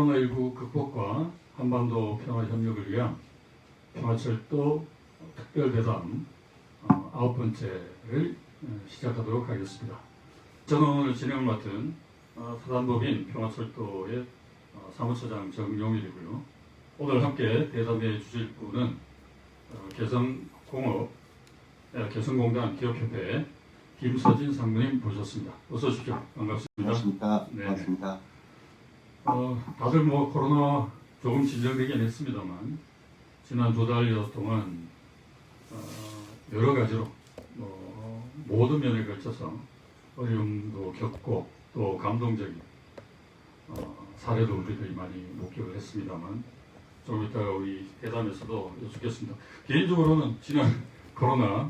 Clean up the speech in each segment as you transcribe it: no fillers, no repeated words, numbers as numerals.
코로나19 극복과 한반도 평화 협력을 위한 평화철도 특별대담 9번째를 시작하도록 하겠습니다. 저는 오늘 진행을 맡은 사단법인 평화철도의 사무처장 정용일이고요. 오늘 함께 대담에 주실 분은 개성공단 기업협회 김서진 상무님 모셨습니다. 어서 오십시오. 반갑습니다. 안녕하십니까. 네. 반갑습니다. 다들 코로나 조금 진정되긴 했습니다만 지난 2달여 동안 여러 가지로 모든 면에 걸쳐서 어려움도 겪고 또 감동적인 사례도 우리들이 많이 목격을 했습니다만 좀 이따가 우리 대담에서도 여쭙겠습니다. 개인적으로는 지난 코로나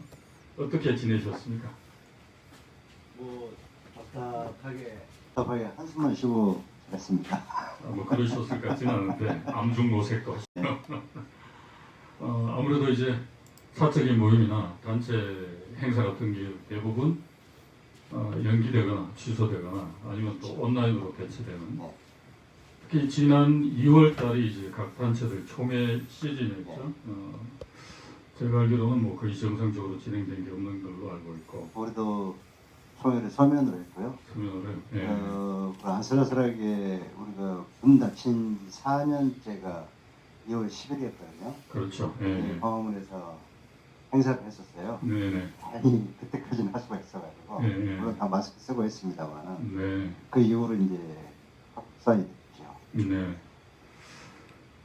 어떻게 지내셨습니까? 답답하게 한숨만 쉬고 잘했습니다. 그러셨을 것 같지는 않은데 암중노색도 아무래도 이제 사적인 모임이나 단체 행사 같은 게 대부분 연기되거나 취소되거나 아니면 또 온라인으로 대체되는, 특히 지난 2월 달이 이제 각 단체들 총회 시즌이었죠. 제가 알기로는 거의 정상적으로 진행된 게 없는 걸로 알고 있고. 우리도 총회를 서면으로 했고요. 서면으로. 예. 아슬아슬하게 우리가 문 닫힌 4년째가 2월 10일이었거든요. 그렇죠. 예. 광화문에서 행사를 했었어요. 네네. 다행히 그때까지는 할 수가 있어가지고 예. 물론 다 마스크 쓰고 했습니다만 네. 그 이후로 이제 확산이 됐죠. 네.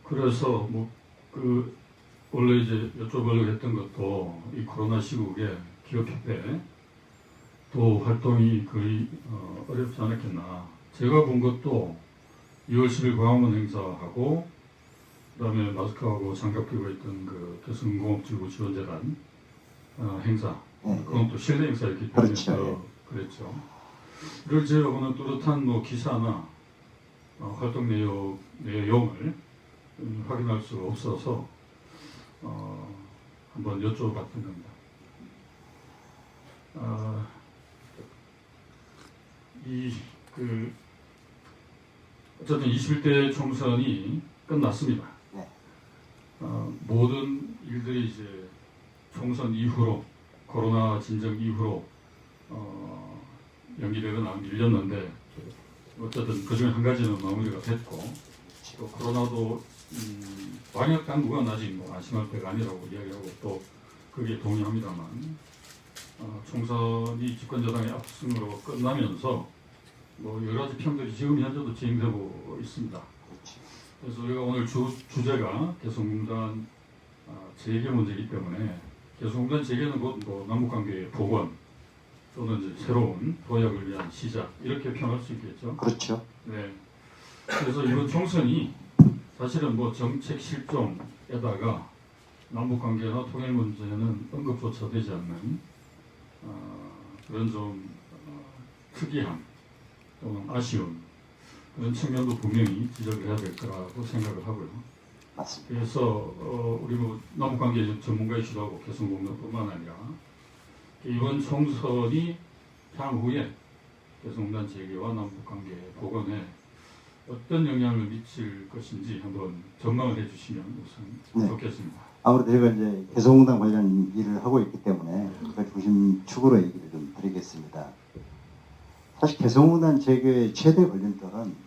그래서 원래 이제 여쭤보려고 했던 것도 이 코로나 시국에 기업협회 또 활동이 거의 어렵지 않았겠나. 제가 본 것도 2월 10일 광화문 행사하고 그다음에 마스크하고 장갑 끼고 있던 그 개성공업지구지원재단 행사, 그건 또 실내 행사였기 때문에 그랬죠. 이를 제외하고는 뚜렷한 기사나 활동 내용을 확인할 수가 없어서 한번 여쭤봤던 겁니다. 어쨌든 21대 총선이 끝났습니다. 네. 모든 일들이 이제 총선 이후로, 코로나 진정 이후로 연기되거나 밀렸는데 어쨌든 그중에 한 가지는 마무리가 됐고, 또 코로나도 방역 당국은 아직 안심할 때가 아니라고 이야기하고 또 그게 동의합니다만 총선이 집권여당의 압승으로 끝나면서 여러 가지 평들이 지금 현재도 진행되고 있습니다. 그래서 우리가 오늘 주제가 개성공단 재개 문제이기 때문에 개성공단 재개는 곧 남북관계의 복원 또는 이제 새로운 도약을 위한 시작, 이렇게 표현할 수 있겠죠. 그렇죠. 네. 그래서 이번 총선이 사실은 정책 실종에다가 남북관계나 통일 문제는 언급조차 되지 않는 그런 좀 특이한 또는 아쉬운 그런 측면도 분명히 지적을 해야 될 거라고 생각을 하고요. 맞습니다. 그래서 우리 남북관계 전문가이기도 하고 개성공단뿐만 아니라 이번 총선이 향후에 개성공단 재개와 남북관계 복원에 어떤 영향을 미칠 것인지 한번 전망을 해주시면 우선 좋겠습니다. 아무래도 제가 이제 개성공단 관련 일을 하고 있기 때문에 그 중심축으로 얘기를 좀 드리겠습니다. 사실 개성공단 재개의 최대 걸림돌은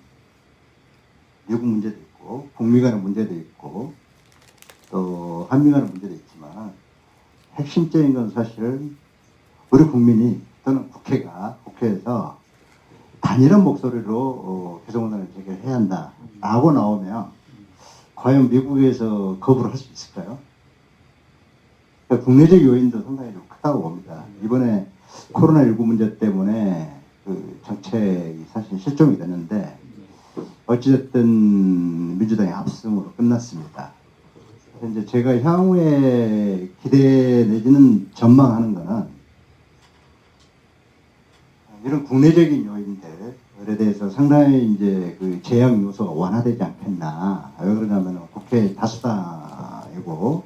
미국 문제도 있고 북미 간의 문제도 있고 또 한미 간의 문제도 있지만 핵심적인 건 사실은 우리 국민이 또는 국회에서 단일한 목소리로 개성공단을 재개해야 한다라고 나오면 과연 미국에서 거부를 할 수 있을까요? 그러니까 국내적 요인도 상당히 좀 크다고 봅니다. 이번에 코로나19 문제 때문에 그 정책이 사실 실종이 됐는데 어찌됐든 민주당의 압승으로 끝났습니다. 그래서 이제 제가 향후에 기대 내지는 전망하는 거는 이런 국내적인 요인들에 대해서 상당히 이제 그 제약 요소가 완화되지 않겠나. 왜 그러냐면 국회 다수당이고,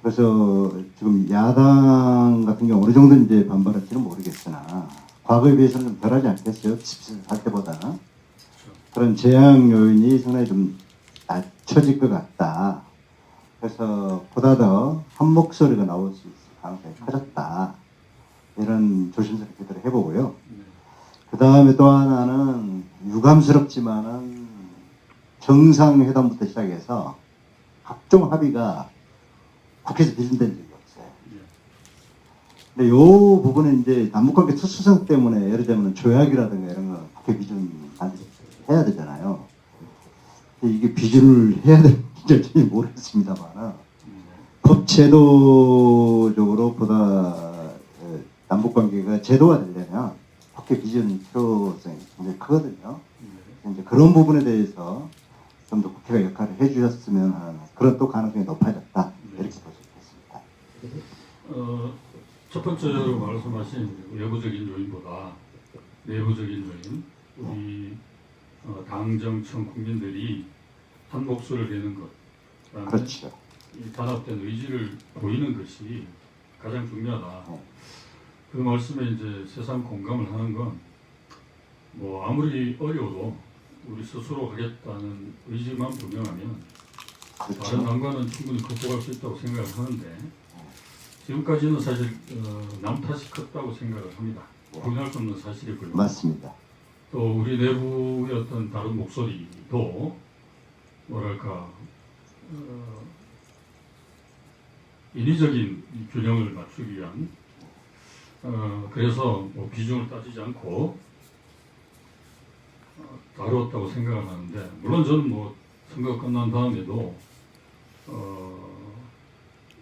그래서 지금 야당 같은 경우 어느 정도 이제 반발할지는 모르겠으나 과거에 비해서는 좀 덜하지 않겠어요? 집세를 살 때보다는. 그런 제약 요인이 상당히 좀 낮춰질 것 같다. 그래서 보다 더 한 목소리가 나올 수 있을 가능성이 커졌다. 이런 조심스러운 기대를 해보고요. 네. 그 다음에 또 하나는 유감스럽지만은 정상회담부터 시작해서 각종 합의가 국회에서 비준된 적이 없어요. 예. 근데 요 부분은 이제 남북관계 특수성 때문에 예를 들면 조약이라든가 이런 거 국회 비준 반드시 해야 되잖아요. 근데 이게 비준을 해야 될지 전혀 모르겠습니다만 법 제도적으로 보다 남북관계가 제도화 되려면 국회 비준 필요성이 굉장히 크거든요. 이제 그런 부분에 대해서 좀 더 국회가 역할을 해주셨으면 하는 그런 또 가능성이 높아졌다 이렇게 볼 수 있겠습니다. 첫 번째로 말씀하신 외부적인 요인보다 내부적인 요인, 우리 당정청 국민들이 한 목소리를 내는 것, 그다음에 그렇죠. 이 단합된 의지를 보이는 것이 가장 중요하다. 그 말씀에 이제 세상 공감을 하는 건 뭐 아무리 어려워도 우리 스스로 하겠다는 의지만 분명하면 다른 그렇죠. 난관은 충분히 극복할 수 있다고 생각을 하는데 지금까지는 사실 남 탓이 컸다고 생각을 합니다. 부인할 수 없는 사실이고요. 맞습니다. 또 우리 내부의 어떤 다른 목소리도 뭐랄까 인위적인 이 균형을 맞추기 위한 그래서 뭐 비중을 따지지 않고 다루었다고 생각을 하는데 물론 저는 뭐 선거가 끝난 다음에도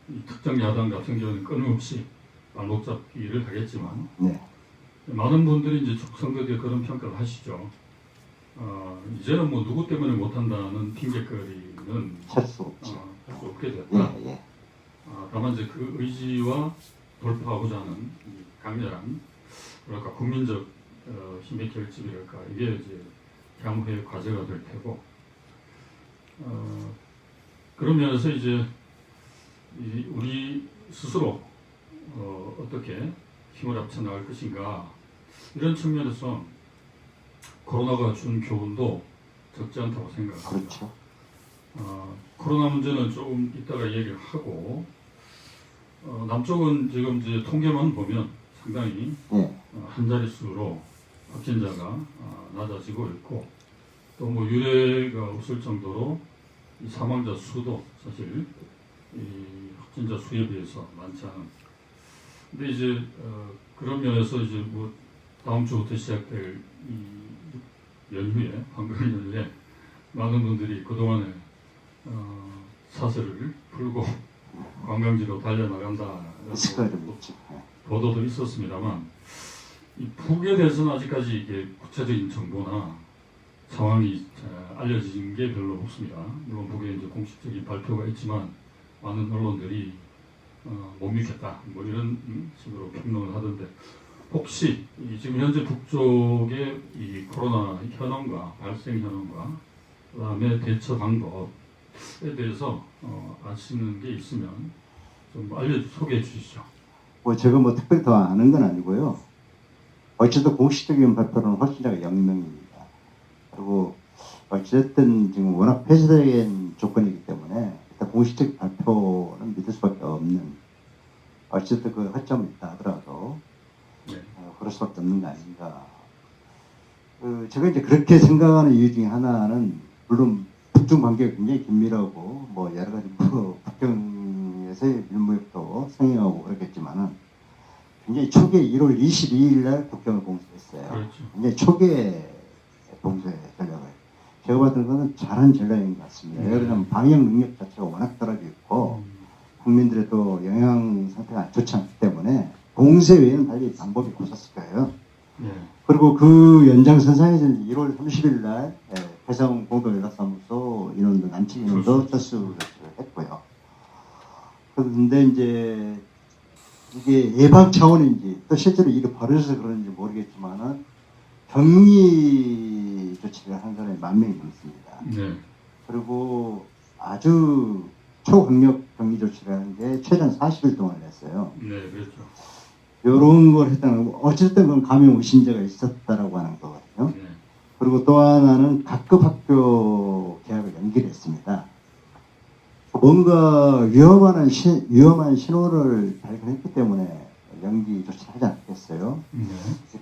이 특정 야당 같은 경우는 끊임없이 발목 잡기를 하겠지만 네. 많은 분들이 이제 선거 때 그런 평가를 하시죠. 이제는 뭐 누구 때문에 못한다는 핑계거리는 할 수 없죠. 할 수 없게 됐다. 예, 예. 다만 이제 그 의지와 돌파하고자 하는 이 강렬한 뭐랄까 국민적 힘의 결집이랄까 이게 이제 향후의 과제가 될 테고 그런 면에서 이제 우리 스스로 어떻게 힘을 합쳐 나갈 것인가 이런 측면에서 코로나가 준 교훈도 적지 않다고 생각합니다. 그렇죠. 코로나 문제는 조금 이따가 얘기를 하고 남쪽은 지금 이제 통계만 보면 상당히 예. 한 자릿수로 확진자가 낮아지고 있고 또 뭐 유례가 없을 정도로 이 사망자 수도 사실 이 확진자 수에 비해서 많지 않은. 근데 이제 그런 면에서 이제 뭐 다음 주부터 시작될 이 연휴에 황금 연휴에 많은 분들이 그동안에 사슬을 풀고 관광지로 달려나간다라고 리스크가 좀 있죠. 보도도 있었습니다만 이 북에 대해서는 아직까지 이게 구체적인 정보나 상황이 알려진 게 별로 없습니다. 물론 북에 이제 공식적인 발표가 있지만 많은 언론들이 못 믿겠다 뭐 이런 식으로 평론을 하던데 혹시 지금 현재 북쪽의 이 코로나 현황과 발생 현황과 그다음에 대처 방법에 대해서 아시는 게 있으면 좀 소개해 주시죠. 뭐 제가 뭐 특별히 더 아는 건 아니고요. 어쨌든 공식적인 발표는 확진자가 0명입니다. 그리고 어쨌든 지금 워낙 폐쇄적인 조건이기 때문에 일단 공식적 발표는 믿을 수밖에 없는 어쨌든 그 허점이 있다 하더라도 네. 그럴 수밖에 없는 거 아닌가. 제가 이제 그렇게 생각하는 이유 중에 하나는 물론 북중 관계가 굉장히 긴밀하고 뭐 여러 가지 북경에서의 밀무역도 상행하고 그렇겠지만은 굉장히 초기에 1월 22일 날 국경을 봉쇄했어요. 그렇죠. 굉장히 초기에 봉쇄 전략을. 제가 봤던 거는 잘한 전략인 것 같습니다. 왜냐하면 방역 능력 자체가 워낙 떨어져 있고 국민들의 또 영양 상태가 좋지 않기 때문에 봉쇄 외에는 달리 방법이 없었을 거예요. 네. 그리고 그 연장선상에서 1월 30일 날 해상 공동연락사무소 인원도 남측 인원도 철수를 했고요. 그런데 이제 이게 예방 차원인지 또 실제로 일이 벌어져서 그런지 모르겠지만은 격리 조치를 한 사람이 10,000명이 넘습니다. 네. 그리고 아주 초강력 격리 조치를 하는 게 최장 40일 동안 했어요. 네, 그렇죠. 이런 걸 했다는 거 어쨌든 그건 감염 의심자가 있었다라고 하는 거거든요. 네. 그리고 또 하나는 각급 학교 개학을 연기했습니다. 뭔가 위험한 신호를 발견했기 때문에 연기 조치를 하지 않겠어요. 네.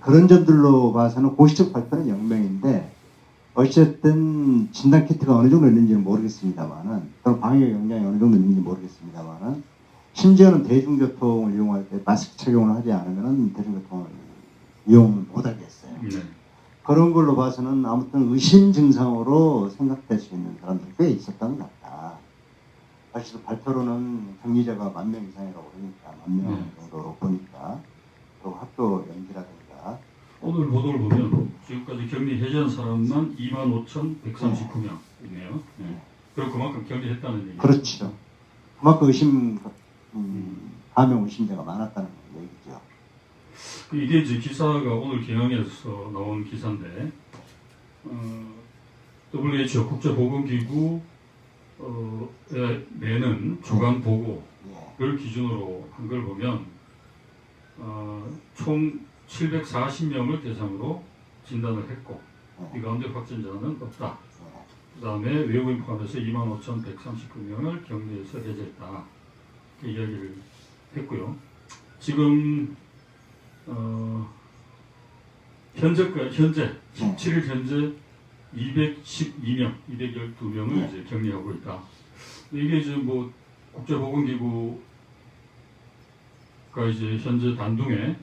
그런 점들로 봐서는 공식적 발표는 영명인데 어쨌든 진단 키트가 어느 정도 있는지는 모르겠습니다만은 또는 방역 역량이 어느 정도 있는지 모르겠습니다만은 심지어는 대중교통을 이용할 때 마스크 착용을 하지 않으면 대중교통을 이용 못하겠어요. 네. 그런 걸로 봐서는 아무튼 의심 증상으로 생각될 수 있는 사람들이 꽤 있었던 것 같다. 사실 발표로는 격리자가 10,000명 이상이라고 그러니까 10,000명 정도로 보니까 또 학교 연기라든가 오늘 보도를 보면 지금까지 격리 해제한 사람만 25,139명 있네요. 네. 그리고 그만큼 격리했다는 얘기죠. 그렇죠. 그만큼 감염 의심자가 많았다는 얘기죠. 이게 이제 기사가 오늘 경향에서 나온 기사인데 WHO 국제보건기구 내는 주간 보고를 기준으로 한 걸 보면 총 740명을 대상으로 진단을 했고 이 가운데 확진자는 없다. 그 다음에 외국인 포함해서 25,139명을 격리해서 해제했다. 이렇게 이야기를 했고요. 지금 현재 17일 현재 212명, 212명을 이제 격리하고 있다. 이게 이제 뭐 국제보건기구가 이제 현재 단둥에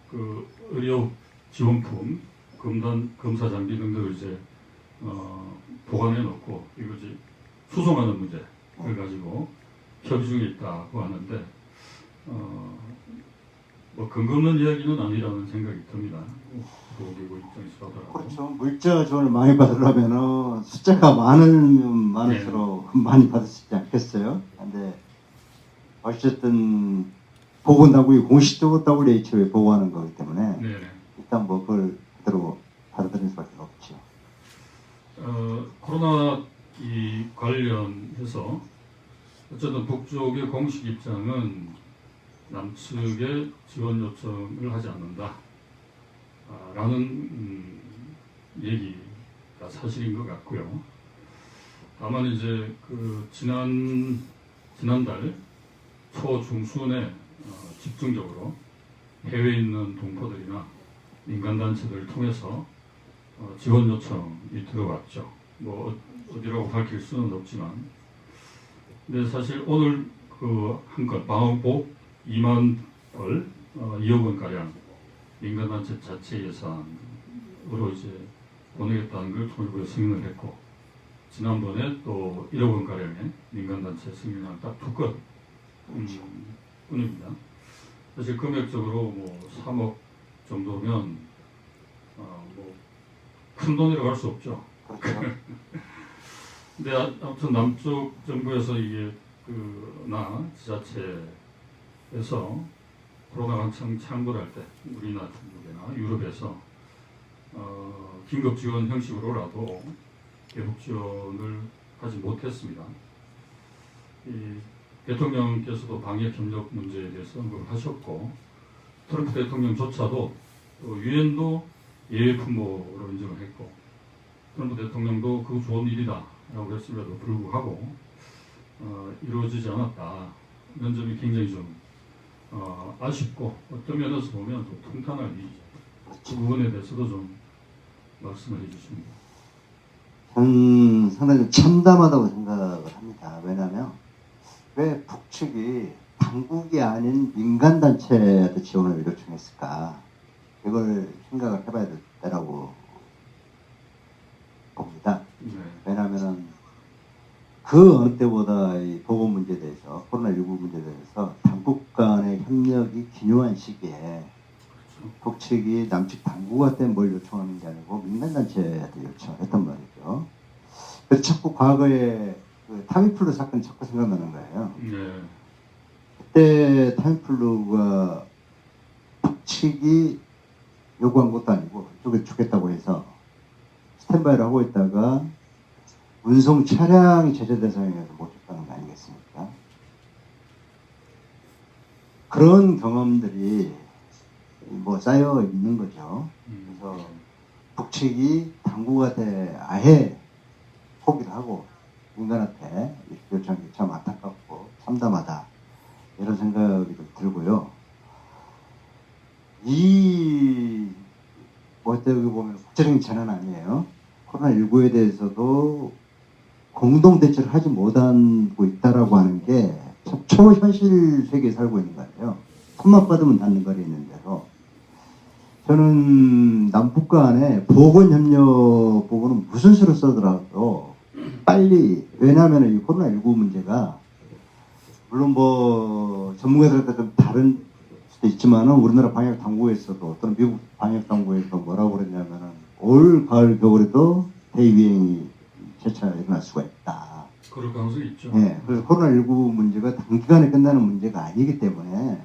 그 의료 지원품, 검사 장비 등등을 이제 보관해 놓고 이거 이제 수송하는 문제를 가지고 협의 중에 있다고 하는데 뭐 근거 없는 이야기는 아니라는 생각이 듭니다. 보건기구 입장에서 하더라도. 그렇죠. 물자 지원을 많이 받으려면 숫자가 많으면 많을수록 많이 받을 수 있지 않겠어요? 근데 어쨌든 보건당국이 공식적으로 WHO에 보고하는 거기 때문에 네. 일단 뭐 그걸 그대로 받아들일 수밖에 없죠. 코로나 이 관련해서 어쨌든 북쪽의 공식 입장은 남측에 지원 요청을 하지 않는다 라는 얘기가 사실인 것 같고요. 다만 이제 그 지난달 초중순에 집중적으로 해외에 있는 동포들이나 민간단체들을 통해서 지원 요청이 들어왔죠. 뭐 어디라고 밝힐 수는 없지만, 근데 사실 오늘 그 한 건 방역복 2만 벌, 2억 원 가량 민간단체 자체 예산으로 이제 보내겠다는 걸 통일부에 승인을 했고, 지난번에 또 1억 원 가량의 민간단체 승인한 딱 2건 뿐입니다. 사실 금액적으로 뭐 3억 정도면 뭐 큰 돈이라고 할 수 없죠. 근데 아무튼 남쪽 정부에서 이게 나 지자체에서 코로나가 한창 창궐할 때 우리나라 중국이나 유럽에서 긴급 지원 형식으로라도 대북 지원을 하지 못했습니다. 이 대통령께서도 방역 협력 문제에 대해서 언급을 하셨고, 트럼프 대통령조차도 유엔도 예외 품목으로 인정을 했고, 트럼프 대통령도 그거 좋은 일이다 라고 했음에도 불구하고 이루어지지 않았다. 이런 점이 굉장히 좀 아쉽고, 어떤 면에서 보면 좀 통탄할 일이죠. 그 부분에 대해서도 좀 말씀을 해주십니다. 저는 상당히 좀 참담하다고 생각을 합니다. 왜냐하면 왜 북측이 당국이 아닌 민간단체한테 지원을 요청했을까? 이걸 생각을 해봐야 될 때라고 봅니다. 네. 왜냐하면 그 어느 때보다 이 보건 문제에 대해서, 코로나19 문제에 대해서 당국 간의 협력이 기묘한 시기에 북측이 남측 당국한테 뭘 요청하는 게 아니고 민간단체한테 요청을 했단 말이죠. 그래서 자꾸 과거에 그 타미플루 사건이 자꾸 생각나는 거예요. 네. 그때 타미플루가 북측이 요구한 것도 아니고 이쪽에 주겠다고 해서 스탠바이를 하고 있다가 운송 차량이 제재 대상이어서 못 줬다는 거 아니겠습니까? 그런 경험들이 뭐 쌓여 있는 거죠. 그래서 북측이 당국한테 아예 포기를 하고 인간한테 이렇게 요청한 게 참 안타깝고 참담하다 이런 생각이 좀 들고요. 어떻게 보면 국제적인 재난 아니에요. 코로나19에 대해서도 공동 대처를 하지 못하고 있다라고 하는 게 참 초현실 세계에 살고 있는 거 같아요. 손만 뻗으면 닿는 거리에 있는 데서. 저는 남북 간의 보건협력 부분은 무슨 수를 써더라도 빨리, 왜냐하면 이 코로나19 문제가 물론 뭐 전문가들한테 좀 다른 수도 있지만은 우리나라 방역 당국에서도 또는 미국 방역 당국에서 뭐라고 그랬냐면은 올 가을 겨울에도 대유행이 재차 일어날 수가 있다. 그럴 가능성이 있죠. 예, 그래서 코로나19 문제가 단기간에 끝나는 문제가 아니기 때문에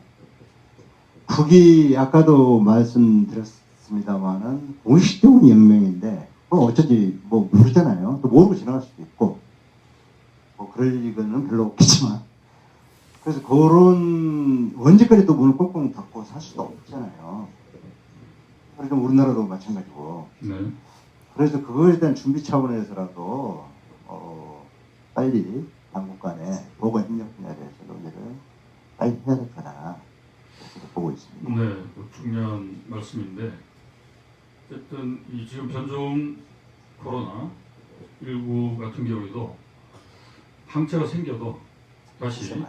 북이 아까도 말씀드렸습니다만은 공식적인 영명인데 어쩌지 뭐 모르잖아요. 또 모르고 지나갈 수도 있고 뭐 그럴 리는 별로 없겠지만 그래서 그런 언제까지 또 문을 꽁꽁 닫고 살 수도 없잖아요. 그래서 우리나라도 마찬가지고. 네. 그래서 그거에 대한 준비 차원에서라도 빨리 당국 간에 보건 협력 분야에 대해서 논의를 빨리 해야 될 거다 이렇게 보고 있습니다. 네, 그 중요한 말씀인데 어쨌든 이 지금 변종 코로나 19 같은 경우에도 항체가 생겨도 다시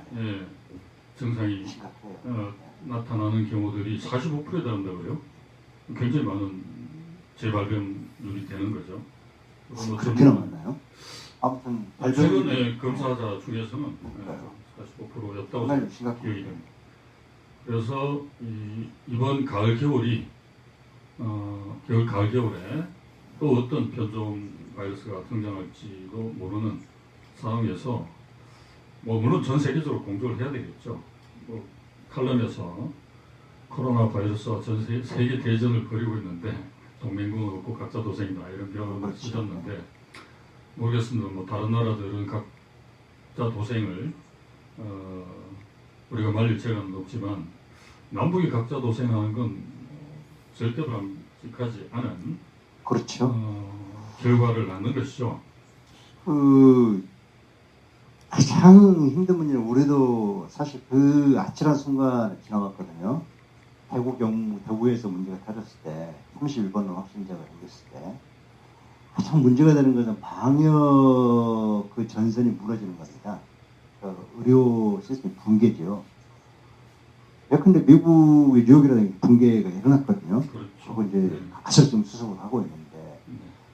증상이 심각해요. 나타나는 경우들이 45%에 달한다고요. 굉장히 많은 재발병률이 되는 거죠. 그렇게는 맞나요? 아무튼 최근에 검사자 중에서는 45%였다고 정말 기억이 심각해요. 됩니다. 그래서 이번 가을 겨울이 가을 겨울에 또 어떤 변종 바이러스가 등장할지도 모르는 상황에서 뭐 물론 전 세계적으로 공조를 해야 되겠죠. 뭐 칼럼에서 코로나 바이러스와 전 세계 대전을 벌이고 있는데 동맹군은 없고 각자 도생이다 이런 표현을 쓰셨는데 모르겠습니다. 뭐 다른 나라들은 각자 도생을 우리가 말릴 재간은 없지만 남북이 각자 도생하는 건 절대 바람직하지 않은 그렇죠. 결과를 낳는 것이죠. 가장 힘든 문제는 우리도 사실 그 아찔한 순간을 지나갔거든요. 대구에서 문제가 터졌을 때 31번 확진자가 생겼을 때 가장 문제가 되는 것은 방역 그 전선이 무너지는 겁니다. 의료 시스템 붕괴죠. 예컨대 미국의 뉴욕이라든가 붕괴가 일어났거든요. 그렇죠. 그리고 이제 가설 좀 수습을 하고 있는데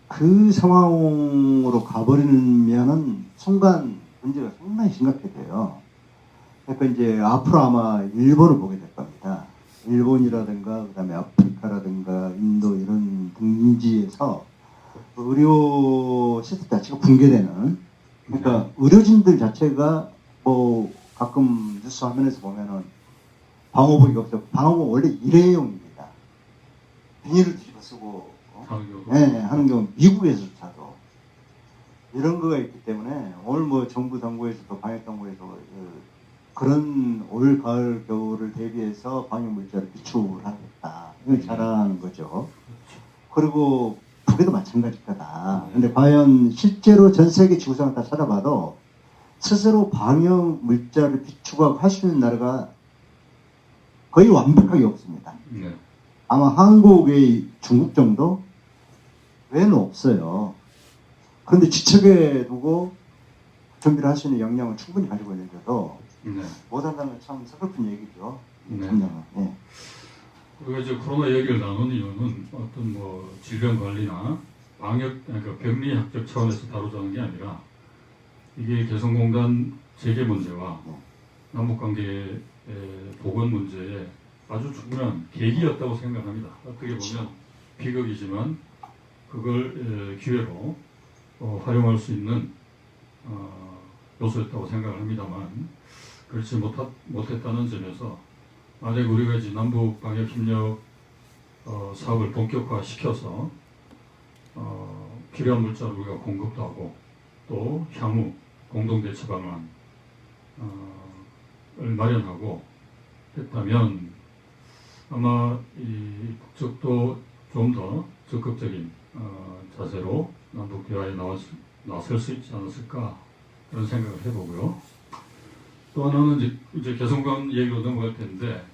그 상황으로 가버리면은 순간 문제가 상당히 심각하게 돼요. 그러니까 이제 앞으로 아마 일본을 보게 될 겁니다. 일본이라든가 그다음에 아프리카라든가 인도 이런 등지에서 의료 시스템 자체가 붕괴되는 그러니까 의료진들 자체가 뭐 가끔 뉴스 화면에서 보면은 방호복이 없어. 방호복 원래 일회용입니다. 비닐을 뒤집어 쓰고 하는 경우 미국에서조차도 이런 거가 있기 때문에 오늘 뭐 정부 당국에서도 방역 당국에서 그런 올 가을 겨울을 대비해서 방역 물자를 비축을 하겠다. 이걸 잘하는 거죠. 그리고 북에도 마찬가지일 거다. 근데 과연 실제로 전 세계 지구상을 다 찾아봐도 스스로 방역 물자를 비축하고 할 수 있는 나라가 거의 완벽하게 없습니다. 네. 아마 한국의 중국 정도 외에는 없어요. 그런데 지척에 두고 준비를 할 수 있는 역량을 충분히 가지고 있는데도 못한다는 건 참 서글픈 얘기죠. 네. 우리가 이제 코로나 얘기를 나누는 이유는 어떤 뭐 질병 관리나 방역, 그러니까 병리학적 차원에서 다루자는 게 아니라 이게 개성공단 재개 문제와 남북관계의 보건 문제에 아주 중요한 계기였다고 생각합니다. 어떻게 보면 비극이지만 그걸 기회로 활용할 수 있는 요소였다고 생각을 합니다만 그렇지 못했다는 점에서 만약 우리가 이제 남북 방역 협력 사업을 본격화시켜서 필요한 물자를 우리가 공급도 하고 또 향후 공동 대처 방안을 마련하고 했다면 아마 이 북측도 좀 더 적극적인 자세로 남북 대화에 나설 수 있지 않았을까 그런 생각을 해보고요. 또 하나는 이제 개성공단 얘기로 넘어갈 텐데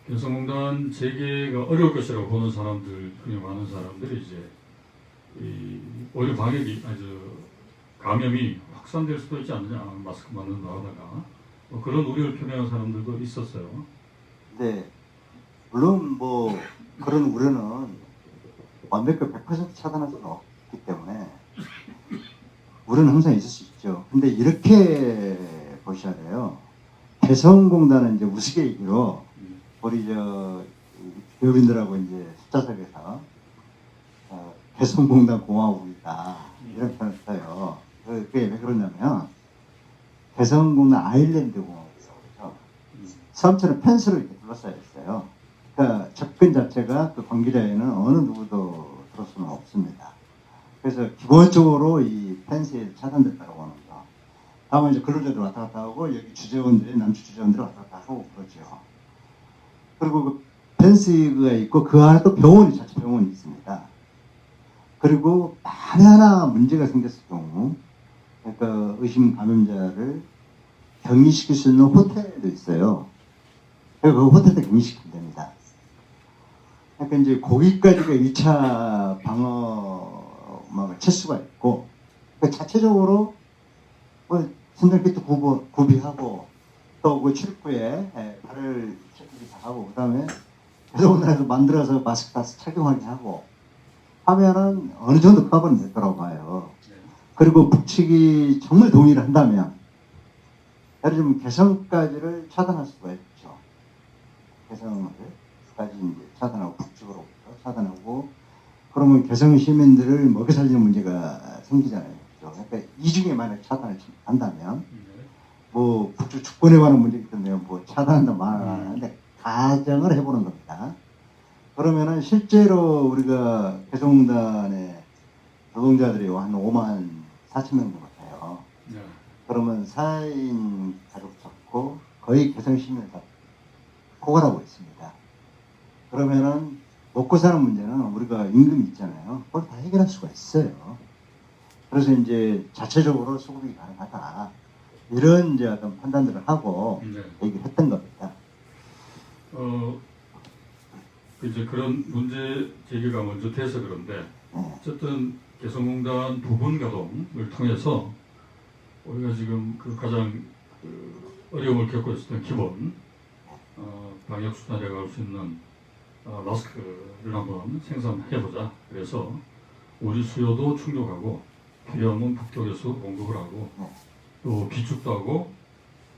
개성공단 재개가 어려울 것이라고 보는 사람들 중에 많은 사람들이 이제 오히려 방역이 아주 감염이 확산될 수도 있지 않느냐 마스크만 나오다가 뭐 그런 우려를 표명한 사람들도 있었어요. 네, 물론 뭐 그런 우려는 완벽히 100% 차단할 수는 없기 때문에 우려는 항상 있을 수 있죠. 근데 이렇게 보셔야 돼요. 개성공단은 이제 우스갯얘기로 우리 교민들하고 이제 숫자석에서 개성공단 공화국이다 이런 표현을 써요. 그게 왜 그러냐면 개성공단 아일랜드 공화국이라고 그러죠. 섬처럼 펜스로 이렇게 둘러싸여 있어요. 그러니까 접근 자체가 그 관계자에는 어느 누구도 들을 수는 없습니다. 그래서 기본적으로 이 펜스에 차단됐다고 하는 거. 다음은 이제 근로자들 왔다 갔다 하고 여기 주재원들이 남주 주재원들이 왔다 갔다 하고 그러죠. 그리고 그 펜스가 있고 그 안에 또 병원이 자체 병원이 있습니다. 그리고 만에 하나 문제가 생겼을 경우 그러니까 의심 감염자를 격리시킬 수 있는 호텔도 있어요. 그리고 그 호텔도 격리시키면 됩니다. 그러니까 이제 거기까지가 2차 방어막을 칠 수가 있고 그러니까 자체적으로 뭐 선전키트 구비하고 또 그 출입구에 발을 체크를 다 하고 그다음에 개성공단에서 만들어서 마스크 다 착용하게 하고 하면은 어느 정도 커버는 됐더라고 봐요. 그리고 북측이 정말 동의를 한다면 예를 들면 개성까지를 차단할 수가 있죠. 개성까지 이제 차단하고 북측으로부터 차단하고 그러면 개성 시민들을 먹여 살리는 문제가 생기잖아요. 그러니까 이 중에 만약 차단을 한다면 뭐 북측 주권에 관한 문제이기 때문에 뭐 차단한다 말하는데 가정을 해보는 겁니다. 그러면은 실제로 우리가 개성공단의 노동자들이 한 5만 4천 명 정도 돼요. 네. 그러면 4인 가족 잡고 거의 개성 시민을 다 포괄하고 있습니다. 그러면은 먹고 사는 문제는 우리가 임금이 있잖아요. 그걸 다 해결할 수가 있어요. 그래서 이제 자체적으로 수급이 가능하다. 이런 이제 어떤 판단들을 하고 네. 얘기를 했던 겁니다. 이제 그런 문제 제기가 먼저 돼서 그런데 어쨌든 개성공단 부분 가동을 통해서 우리가 지금 그 가장 어려움을 겪고 있었던 기본 방역 수단에 갈 수 있는 마스크를 한번 생산해보자. 그래서 우리 수요도 충족하고 필요하면 북쪽에서 공급을 하고 또 비축도 하고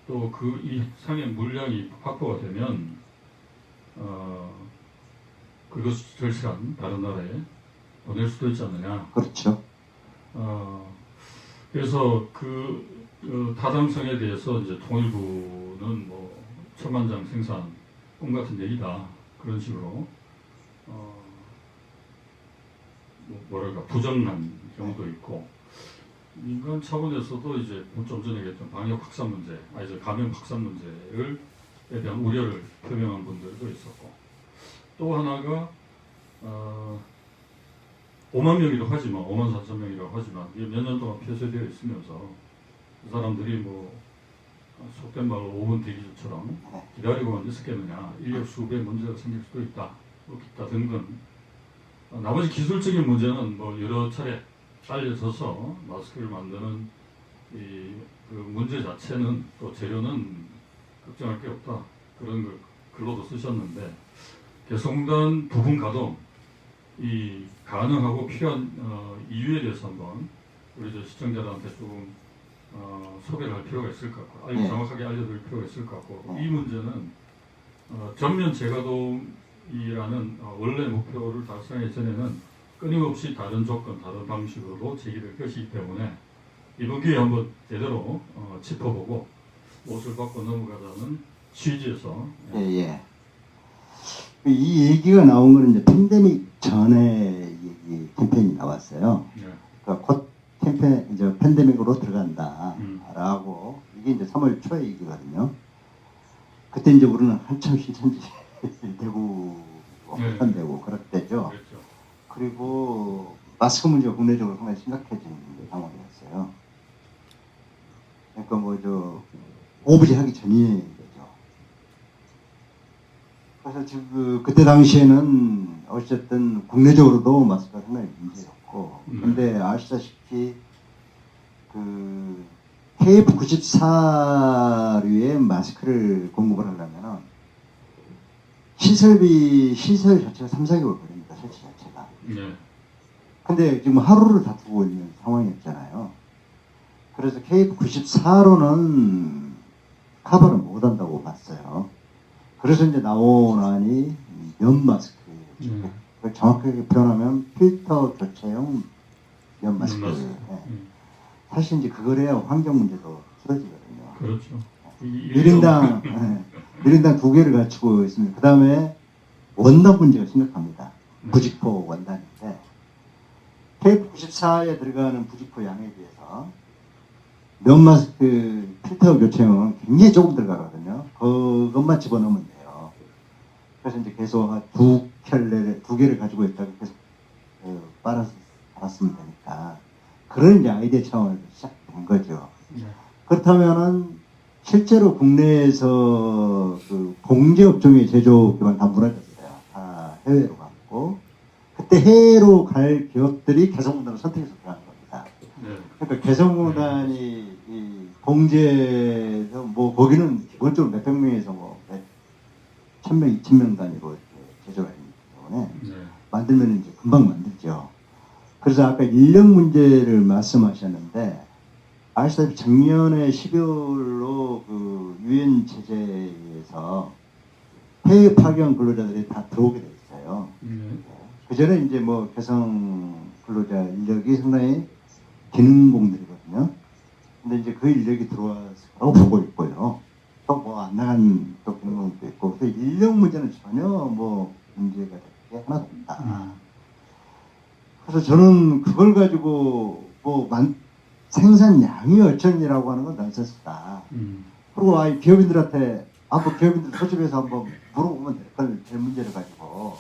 또 그 이상의 물량이 확보가 되면 그것을 절실한 다른 나라에 보낼 수도 있지 않느냐. 그렇죠. 그래서 그 타당성에 대해서 이제 통일부는 뭐 천만장 생산 꿈 같은 얘기다 그런 식으로 뭐랄까 부정한 경우도 있고 민간 차원에서도 이제 좀 전에 얘기했던 방역 확산 문제, 이제 감염 확산 문제에 대한 우려를 표명한 분들도 있었고 또 하나가 5만 명이라고 하지만 5만 4천 명이라고 하지만 이게 몇 년 동안 폐쇄되어 있으면서 그 사람들이 뭐 속된 말로 5분 대기조처럼 기다리고만 있었겠느냐 인력 수급에 문제가 생길 수도 있다 기타 등등 나머지 기술적인 문제는 뭐 여러 차례 알려져서 마스크를 만드는 그 문제 자체는 또 재료는 걱정할 게 없다 그런 걸 글로도 쓰셨는데 개성공단 부분 가동 이 가능하고 필요한 이유에 대해서 한번 우리 저 시청자들한테 조금 소개를 할 필요가 있을 것 같고 정확하게 알려드릴 필요가 있을 것 같고 이 문제는 전면 재가동이라는 원래 목표를 달성하기 전에는 끊임없이 다른 조건, 다른 방식으로 제기될 것이기 때문에 이번 기회에 한번 제대로 짚어보고 못을 받고 넘어가자는 취지에서 예. 이 얘기가 나온 거는 이제 팬데믹 전에 캠페인이 나왔어요. 그러니까 곧 캠페인 이제 팬데믹으로 들어간다라고 이게 이제 3월 초에 얘기거든요. 그때 이제 우리는 한참 신천지 되고 한판되고 그럴 때죠. 그랬죠. 그리고 마스크 문제가 국내적으로 상당히 심각해진 상황이었어요. 그러니까 오브제 하기 전이죠. 그래서 지금 그때 당시에는 어쨌든 국내적으로도 마스크가 상당히 문제였고, 근데 아시다시피 그 KF94류의 마스크를 공급을 하려면은 시설 자체가 3, 4개월 걸립니다. 설치 자체가. 네. 근데 지금 하루를 다투고 있는 상황이었잖아요. 그래서 KF94로는 커버를 못 한다고 봤어요. 그래서 이제 나오나니 면 마스크. 정확하게 표현하면 필터 교체용 면 마스크. 네. 사실 이제 그걸 해야 환경 문제도 풀어지거든요. 그렇죠. 1인당 2개를 갖추고 있습니다. 그 다음에 원단 문제가 심각합니다. 부직포 원단인데 KF94에 들어가는 부직포 양에 비해서 면 마스크 필터 교체용은 굉장히 조금 들어가거든요. 그것만 집어넣으면 돼요. 그래서 이제 계속 두 개를 가지고 있다가 계속 빨았으면 되니까 그런 이제 아이디어 차원에서 시작된 거죠. 그렇다면은 실제로 국내에서 그 봉제 업종의 제조 기반 다 무너졌어요. 다 해외로 갔고 그때 해외로 갈 기업들이 개성공단을 선택해서 들어간 겁니다. 그러니까 개성공단이 이 봉제에서 거기는 기본적으로 몇백 명에서 1,000명, 2,000명 단위로 이렇게 제조가 있기 때문에 만들면 이제 금방 만들죠. 그래서 아까 인력 문제를 말씀하셨는데 아시다시피 작년에 12월로 그 유엔 제재에 의해서 해외 파견 근로자들이 다 들어오게 돼 있어요. 그 전에 이제 개성 근로자 인력이 상당히 기능공들이거든요. 근데 이제 그 인력이 들어왔을 거라고 보고 있고요. 또 안 나간 또 기능공도 있고, 그래서 인력 문제는 전혀 문제가 될 게 하나도 없다. 그래서 저는 그걸 가지고 생산량이 어쩐이라고 하는 건 넌센스다. 그리고 기업인들한테 기업인들 소집해서 한번 물어보면 될 문제를 가지고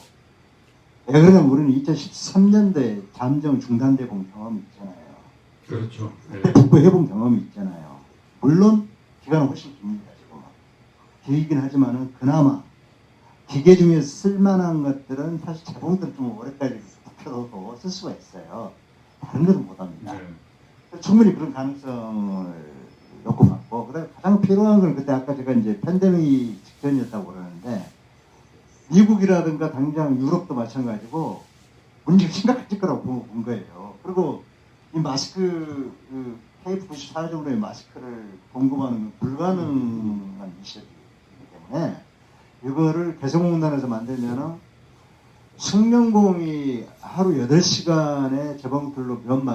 왜 그러냐면 우리는 2013년도에 잠정 중단돼 본 경험이 있잖아요. 그렇죠. 그때 복구해 본 경험이 있잖아요. 물론 기간은 훨씬 깁니다. 지금 길긴 하지만은 그나마 기계 중에 쓸만한 것들은 사실 재봉들은 좀 오래까지 묵혀둬도 쓸 수가 있어요. 다른 것은 못합니다. 충분히 그런 가능성을 놓고 봤고, 그다음에 가장 필요한 건 그때 아까 제가 이제 팬데믹 직전이었다고 그러는데 미국이라든가 당장 유럽도 마찬가지고 문제가 심각해질 거라고 본 거예요. 그리고 이 마스크 KF94 정도의 마스크를 공급하는 불가능한 미션이기 때문에 이거를 개성공단에서 만들면은 숙련공이 하루 8시간에 재봉틀로 이중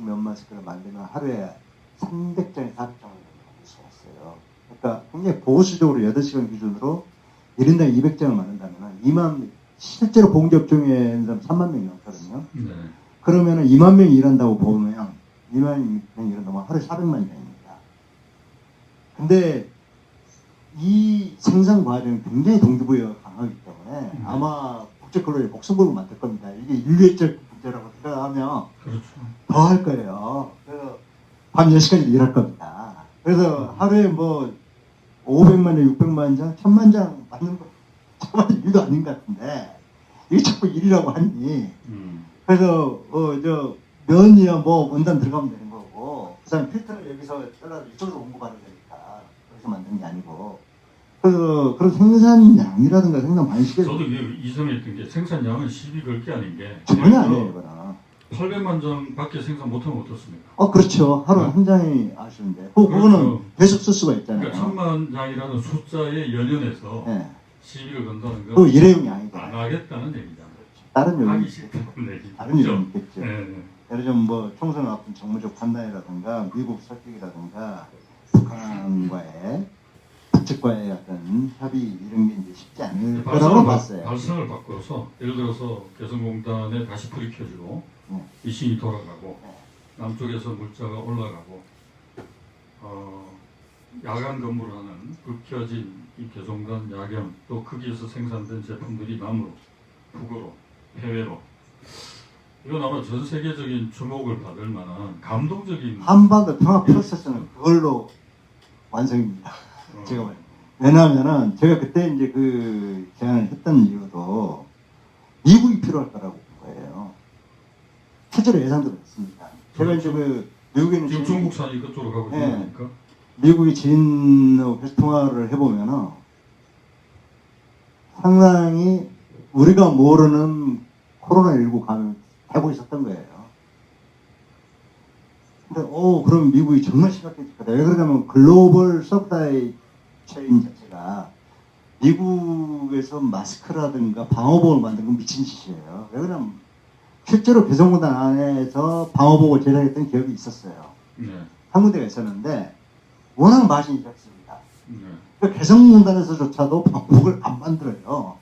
면 마스크를 만들면 하루에 300장에 400장을 만들 수가 있어요. 그러니까 굉장히 보수적으로 8시간 기준으로 1인당 200장을 만든다면 실제로 봉제업종에 3만 명이 넘거든요. 그러면은 2만 명이 일한다고 보면 2만 명이 일한다면 하루에 400만 명입니다. 근데 이 생산 과정이 굉장히 동기부여가 강하기 때문에 아마 국제근로에 목숨 걸고 만들 겁니다. 이게 인류애적 문제라고 생각하면 더 할 거예요. 그래서 밤 10시까지 일할 겁니다. 그래서 하루에 500만 장, 600만 장, 1000만 장 맞는 거 정말 일도 아닌 것 같은데 이게 자꾸 일이라고 하니 그래서 면이야 원단 들어가면 되는 거고 그다음 필터를 여기서 잘라서 이쪽으로 공급하는 거니까 그래서 만드는 게 아니고 그래서 그런 생산량이라든가 생산 방식에 저도 이상했던 게 생산량은 12걸 게 아닌 게 전혀 아니에요. 이거는 800만 장 밖에 생산 못하면 어떻습니까? 그렇죠. 하루 한 장이 아쉬운데 그거는 계속 쓸 수가 있잖아요. 그러니까 1000만 장이라는 숫자에 연연해서 네. 시비를 건다는 건 그 일회용이 아니죠. 안 하겠다는 얘기잖아요. 다른 요인이 하기 싫다는 얘기죠. 다른 요인이 있겠죠. 네. 예를 들면 총선을 앞둔 정무적 판단이라든가 미국 설득이라든가 북한과의 북측과의 어떤 협의 이런 게 이제 쉽지 않을 거라고 봤어요. 발상을 바꿔서 예를 들어서 개성공단에 다시 불이 켜지고 이신이 돌아가고 남쪽에서 물자가 올라가고 야간 근무를 하는 불 켜진 이 개성공단 야경 또 거기에서 생산된 제품들이 남으로 북으로 해외로 이건 아마 전 세계적인 주목을 받을 만한 감동적인 한반도 평화 프로세스는 그걸로 완성입니다. 제가 말해요. 왜냐하면은 제가 그때 이제 그 제안을 했던 이유도 미국이 필요할 거라고 본 거예요. 실제로 예상도 했습니다. 제가 이제 그 미국에는 지금 중국산이 그쪽으로 가고 네. 있는 거니까. 미국이 지인하고 계속 통화를 해보면은 상당히 우리가 모르는 코로나19 감염 되고 있었던 거예요. 근데 그럼 미국이 정말 심각해질 거다. 왜 그러냐면 글로벌 서플라이 체인 자체가 미국에서 마스크라든가 방호복을 만든 건 미친 짓이에요. 왜 그러냐면 실제로 개성공단 안에서 방호복을 제작했던 기업이 있었어요. 네. 한 군데가 있었는데 워낙 마진이 적습니다. 네. 그러니까 개성공단에서조차도 방호복을 안 만들어요.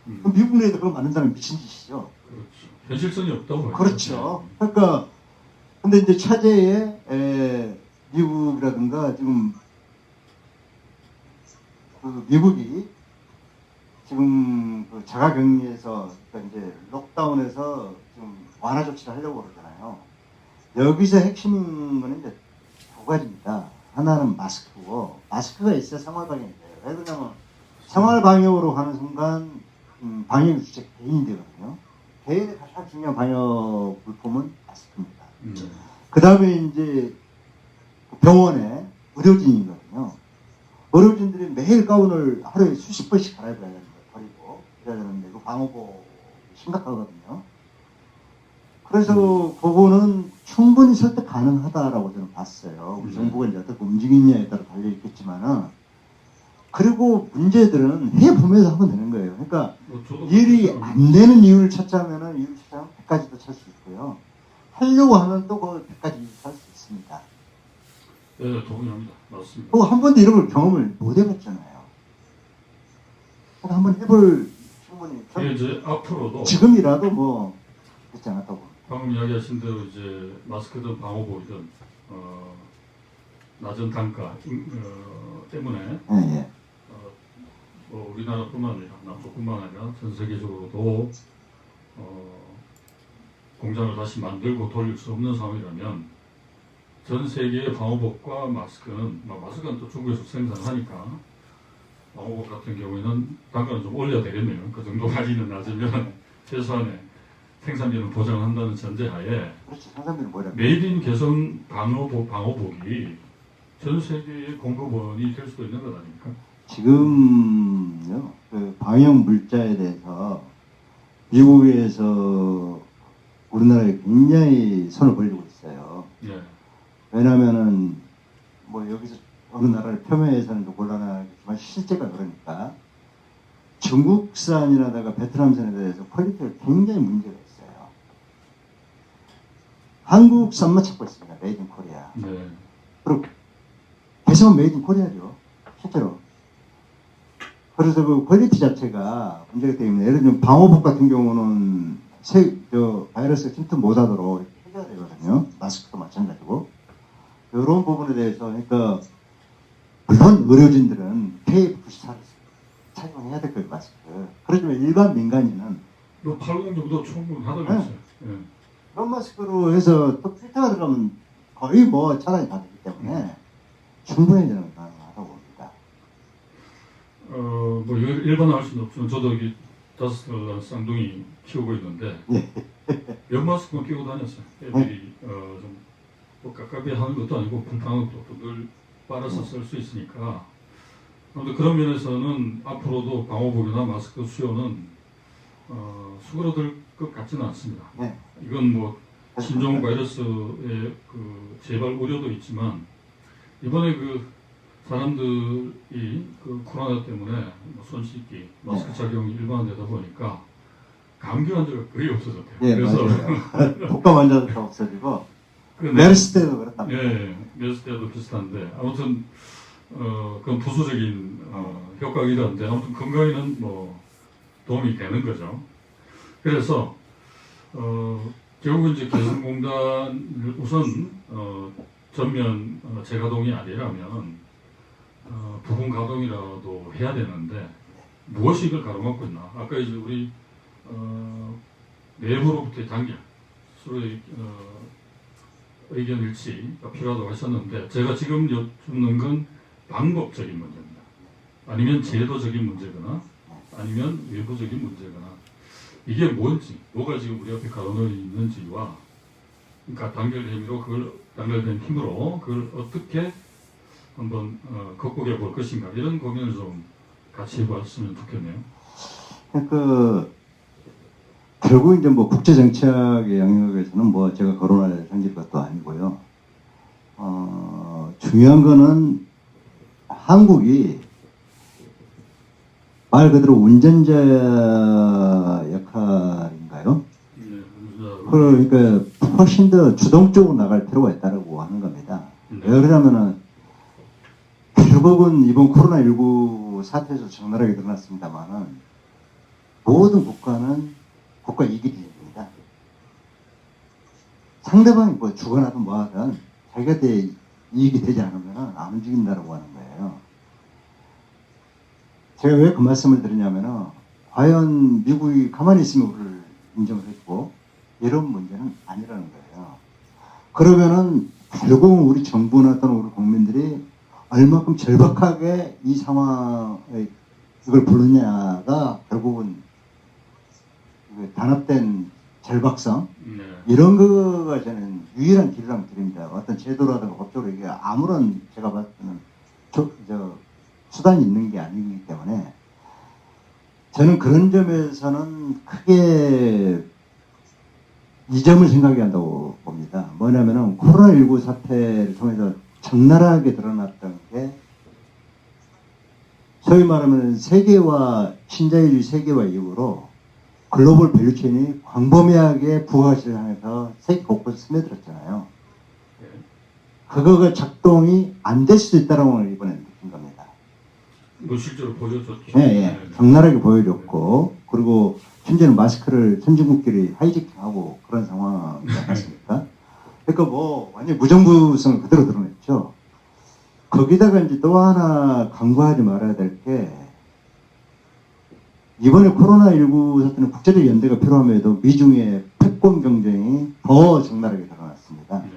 음. 그럼 미국 내에도 그걸 만든다는 미친 짓이죠. 그렇죠. 현실성이 없다고 봐요. 그렇죠. 그러니까 근데 이제 차제에 미국이라든가 지금 그 미국이 지금 그 자가격리에서 그러니까 이제 록다운에서 지금 완화 조치를 하려고 그러잖아요. 여기서 핵심인 거는 이제 두 가지입니다. 하나는 마스크고 마스크가 있어야 생활 방역이 돼요. 왜 그러냐면 생활 방역으로 가는 순간 방역 주체 개인이 되거든요. 개인의 가장 중요한 방역 물품은 마스크입니다. 그 다음에 이제 병원에 의료진이거든요. 의료진들이 매일 가운을 하루에 수십 번씩 갈아입어야 되는 거예요. 버리고 그래야 되는데 그 방호복 심각하거든요. 그래서 그거는 충분히 설득 가능하다라고 저는 봤어요. 우리 정부가 이제 어떻게 움직이냐에 따라 달려 있겠지만은 그리고 문제들은 해보면서 하면 되는 거예요. 그러니까 일이 안 되는 이유를 찾자면은 이유를 찾자면 100가지도 찾을 수 있고요. 하려고 하면 또 그 100가지 찾을 수 있습니다. 네, 동의합니다. 맞습니다. 그리고 한 번도 이런 걸 경험을 못 해봤잖아요. 그러니까 한번 해볼 충분히. 이게 이제 앞으로도 지금이라도 뭐 그렇지 않았다고 봅니다. 방금 이야기하신 대로 이제 마스크든 방호복이든 낮은 단가 때문에 예, 예. 뭐 우리나라뿐만 아니라 남쪽뿐만 아니라 전 세계적으로도 공장을 다시 만들고 돌릴 수 없는 상황이라면 전 세계의 방호복과 마스크는 마스크는 또 중국에서 생산하니까 방호복 같은 경우에는 단가는 좀 올려야 되겠네요. 그 정도까지는 낮으면 최소한의 생산비는 보장한다는 전제하에 그렇지. 생산비는 뭐라 메이드 인 개성 방호복이 전 세계의 공급원이 될 수도 있는 것 아닙니까? 지금요, 그 방역 물자에 대해서 미국에서 우리나라에 굉장히 손을 벌리고 있어요. 예. 왜냐면은 뭐 여기서 어느 나라를 폄훼해서는 좀 곤란하겠지만 실제가 그러니까 중국산이라다가 베트남산에 대해서 퀄리티가 굉장히 문제가 있어요. 한국산만 찾고 있습니다. 메이드 인 코리아. 네. 그리고 개성은 메이드 인 코리아죠. 실제로. 그래서 그 퀄리티 자체가 문제가 때문에 예를 들면 방호복 같은 경우는 바이러스가 침투 못하도록 해줘야 되거든요. 마스크도 마찬가지고. 이런 부분에 대해서 그러니까 물론 의료진들은 KF94를 착용해야 될 거예요. 마스크. 그렇지만 일반 민간인은 뭐 80 정도 충분하다고 네. 했어요. 예. 그런 마스크로 해서 또 필터가 들어가면 거의 뭐 차단이 다 되기 때문에 충분히 저는 가능하다고 봅니다. 뭐 일반화할 수는 없지만 저도 여기 5살 쌍둥이 키우고 있는데 연마스크만 끼고 다녔어요. 애들이 좀뭐 깝깝해 하는 것도 아니고 불편한 것도 없고 늘 빨아서 쓸 수 있으니까. 아무튼 그런 면에서는 앞으로도 방호복이나 마스크 수요는 수그러들 것 같지는 않습니다. 네. 이건 뭐 신종 바이러스의 그 재발 우려도 있지만 이번에 그 사람들이 그 코로나 때문에 손 씻기, 마스크 착용이 일반화되다 보니까 감기 환자가 거의 없어졌대요. 예, 그래서 맞아요. 독감 환자도 다 없어지고 그 메르스 때도 그렇답니다. 예, 메르스 때도 비슷한데 아무튼 그건 부수적인 효과이긴 한데 아무튼 건강에는 뭐 도움이 되는 거죠. 그래서 결국은 이제 개성공단을 우선 전면 재가동이 아니라면 부분 가동이라도 해야 되는데 무엇이 이걸 가로막고 있나? 아까 이제 우리 내부로부터의 단결, 서로의 의견 일치가 필요하다고 하셨는데 제가 지금 여쭙는 건 방법적인 문제입니다. 아니면 제도적인 문제거나 아니면 외부적인 문제거나 이게 뭔지, 뭐가 지금 우리 앞에 가로놓여 있는지와 그러니까 단결된 힘으로 그걸 어떻게 한번 극복해 볼 것인가 이런 고민을 좀 같이 해봤으면 좋겠네요. 그 결국 이제 뭐 국제 정책의 영역에서는 뭐 제가 거론할 생길 것도 아니고요. 중요한 거는 한국이 말 그대로 운전자 역할인가요? 네, 그러니까 훨씬 더 주동적으로 나갈 필요가 있다고 하는 겁니다. 네. 왜 그러냐면은 결국은 이번 코로나19 사태에서 적나라하게 드러났습니다만은 모든 국가는 국가 이익이 됩니다. 상대방이 뭐 죽어나든 뭐하든 자기한테 이익이 되지 않으면 안 움직인다고 하는 거예요. 제가 왜 그 말씀을 드리냐면은 과연 미국이 가만히 있으면 우리를 인정을 했고 이런 문제는 아니라는 거예요. 그러면은 결국은 우리 정부나 또는 우리 국민들이 얼마큼 절박하게 이 상황에 이걸 부르냐가 결국은 단합된 절박성 네. 이런 거가 저는 유일한 길이라고 드립니다. 어떤 제도라든가 법적으로 이게 아무런 제가 봤을 때는 수단이 있는 게 아니기 때문에 저는 그런 점에서는 크게 이 점을 생각해야 한다고 봅니다. 뭐냐면은 코로나19 사태를 통해서 적나라하게 드러났던 게 소위 말하면 세계화 신자유주의 세계화 이후로 글로벌 밸류체인이 광범위하게 부가가치를 향해서 세계 곳곳에 스며들었잖아요. 네. 그거가 작동이 안 될 수도 있다는 걸 이번에 느낀 겁니다. 뭐 실제로 보여줬죠. 예, 예. 적나라하게 보여줬고, 그리고 심지어는 마스크를 선진국끼리 하이제킹하고 그런 상황이지 않았습니까? 그러니까 뭐 완전 무정부성을 그대로 드러냈죠. 거기다가 이제 또 하나 간과하지 말아야 될 게 이번에 코로나19 사태는 국제적 연대가 필요함에도 미중의 패권 경쟁이 더 적나라하게 드러났습니다. 네.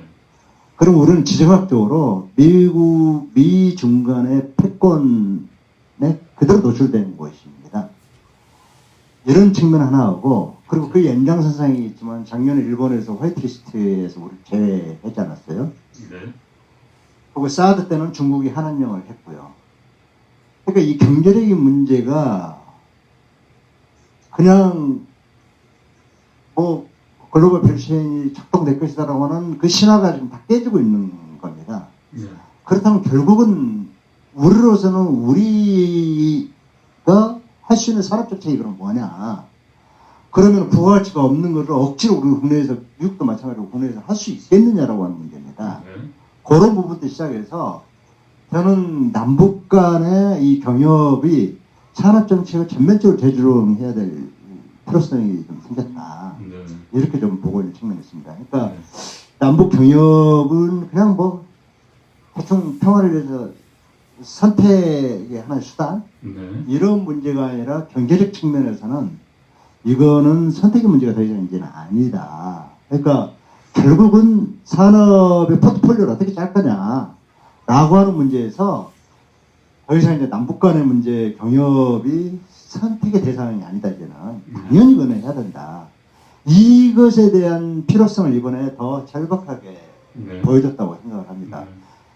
그럼 우리는 지정학적으로 미중 간의 패권에 그대로 노출된 것입니다. 이런 측면 하나하고, 그리고 그 연장선상이 있지만 작년에 일본에서 화이트리스트에서 우리 제외하지 않았어요? 네. 그리고 사드 때는 중국이 한한령을 했고요. 그러니까 이 경제적인 문제가 그냥 뭐 글로벌 밸류체인이 작동될 것이다라고 하는 그 신화가 지금 다 깨지고 있는 겁니다. 네. 그렇다면 결국은 우리로서는 우리가 할 수 있는 산업적 체계는 뭐냐? 그러면 부가가치가 없는 것을 억지로 우리 국내에서, 미국도 마찬가지로 국내에서 할 수 있겠느냐라고 하는 문제입니다. 네. 그런 부분부터 시작해서 저는 남북 간의 이 경협이 산업정책을 전면적으로 재조정해야 될 필요성이 좀 생겼다. 네. 이렇게 좀 보고 있는 측면이 있습니다. 그러니까 네. 남북 경협은 그냥 뭐 대충 평화를 위해서 선택의 하나의 수단 네. 이런 문제가 아니라 경제적 측면에서는 이거는 선택의 문제가 더 이상 이제는 아니다. 그러니까 결국은 산업의 포트폴리오를 어떻게 짤 거냐라고 하는 문제에서 더 이상 이제 남북 간의 문제 경협이 선택의 대상이 아니다. 이제는 당연히 그거는 해야 된다. 이것에 대한 필요성을 이번에 더 절박하게 네. 보여줬다고 생각을 합니다. 네.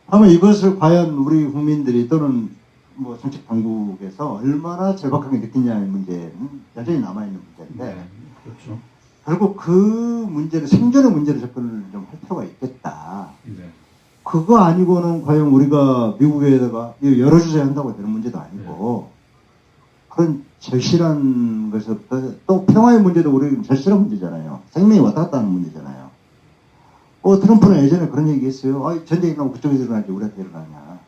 아마 이것을 과연 우리 국민들이 또는 뭐 정책 당국에서 얼마나 절박하게 느끼냐의 문제는 여전히 남아있는 문제인데 네. 그렇죠. 결국 그 문제를 생존의 문제로 접근을 좀 할 필요가 있겠다. 네. 그거 아니고는 과연 우리가 미국에다가 이거 열어주세요 한다고 되는 문제도 아니고 그런 절실한 것부터 또 평화의 문제도 우리 절실한 문제잖아요. 생명이 왔다 갔다 하는 문제잖아요. 트럼프는 예전에 그런 얘기 했어요. 전쟁이 나면 그쪽에서 일어나지 우리한테 일어나냐.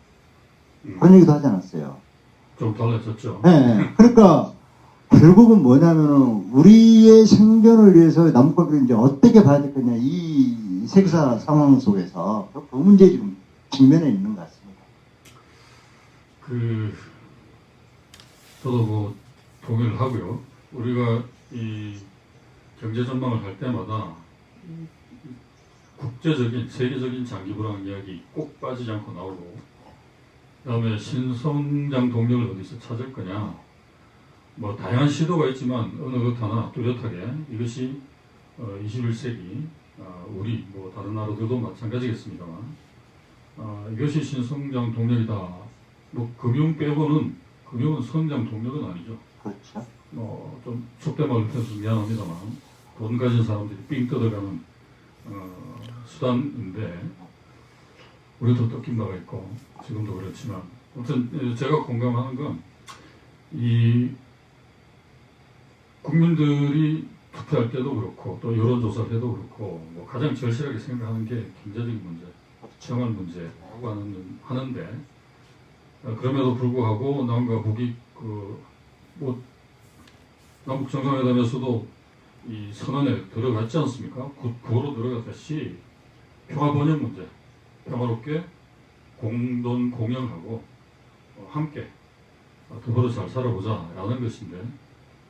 그런 얘기도 하지 않았어요. 좀 달라졌죠. 네. 그러니까 결국은 뭐냐면은 우리의 생존을 위해서 남북관계를 이제 어떻게 봐야 될 거냐 이 세계사 상황 속에서 그 문제에 지금 직면해 있는 것 같습니다. 저도 뭐 동의를 하고요. 우리가 이 경제 전망을 할 때마다 국제적인 세계적인 장기 불황 이야기 꼭 빠지지 않고 나오고, 그다음에 신성장 동력을 어디서 찾을 거냐. 뭐 다양한 시도가 있지만 어느 것 하나 뚜렷하게 이것이 21세기 우리 뭐 다른 나라들도 마찬가지겠습니다만 이것이 신성장 동력이다. 뭐 금융 빼고는 금융은 성장 동력은 아니죠. 그렇죠. 좀 속된 말로 표현해서 미안합니다만 돈 가진 사람들이 삥 뜯어가는 수단인데 우리도 뜯긴 바가 있고 지금도 그렇지만 아무튼 제가 공감하는 건 이 국민들이 투표할 때도 그렇고 또 여론조사를 해도 그렇고 뭐 가장 절실하게 생각하는 게 경제적인 문제, 생활 문제라고 하는데 그럼에도 불구하고 남과 북이 뭐 남북 정상회담에서도 이 선언에 들어갔지 않습니까? 구호로 들어갔듯이 평화 번영 문제, 평화롭게 공동 공영하고 함께 더불어 잘 살아보자라는 것인데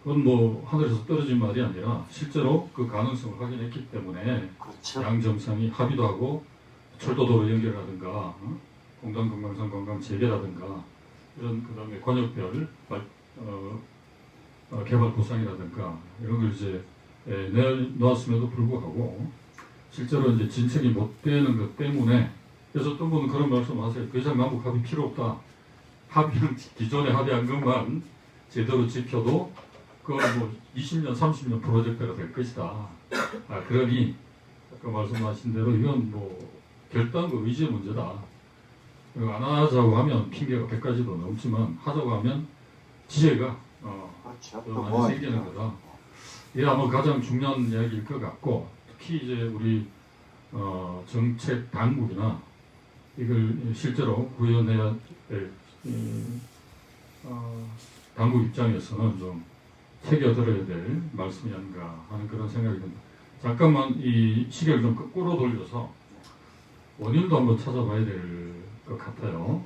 그건 뭐 하늘에서 떨어진 말이 아니라 실제로 그 가능성을 확인했기 때문에 그렇죠. 양 정상이 합의도 하고 철도도로 연결하든가 공단건강선 관광 재개라든가 이런 그다음에 권역별 개발 구상이라든가 이런 걸 이제 내놓았음에도 불구하고 실제로 이제 진척이 못 되는 것 때문에 그래서 어떤 분은 그런 말씀하세요. 더 이상 남북 합의 필요 없다. 기존에 합의한 것만 제대로 지켜도 뭐 20년, 30년 프로젝트가 될 것이다. 그러니 아까 말씀하신 대로 이건 뭐 결단과 의지의 문제다. 그리고 안 하자고 하면 핑계가 100가지도 넘지만 하자고 하면 지혜가 그렇죠. 더 많이 생기는 거다. 이게 아마 가장 중요한 이야기일 것 같고 특히 이제 우리 정책 당국이나 이걸 실제로 구현해야 될 당국 입장에서는 좀 새겨들어야 될 말씀이 아닌가 하는 그런 생각이 듭니다. 잠깐만 이 시계를 좀 거꾸로 돌려서 원인도 한번 찾아봐야 될 것 같아요.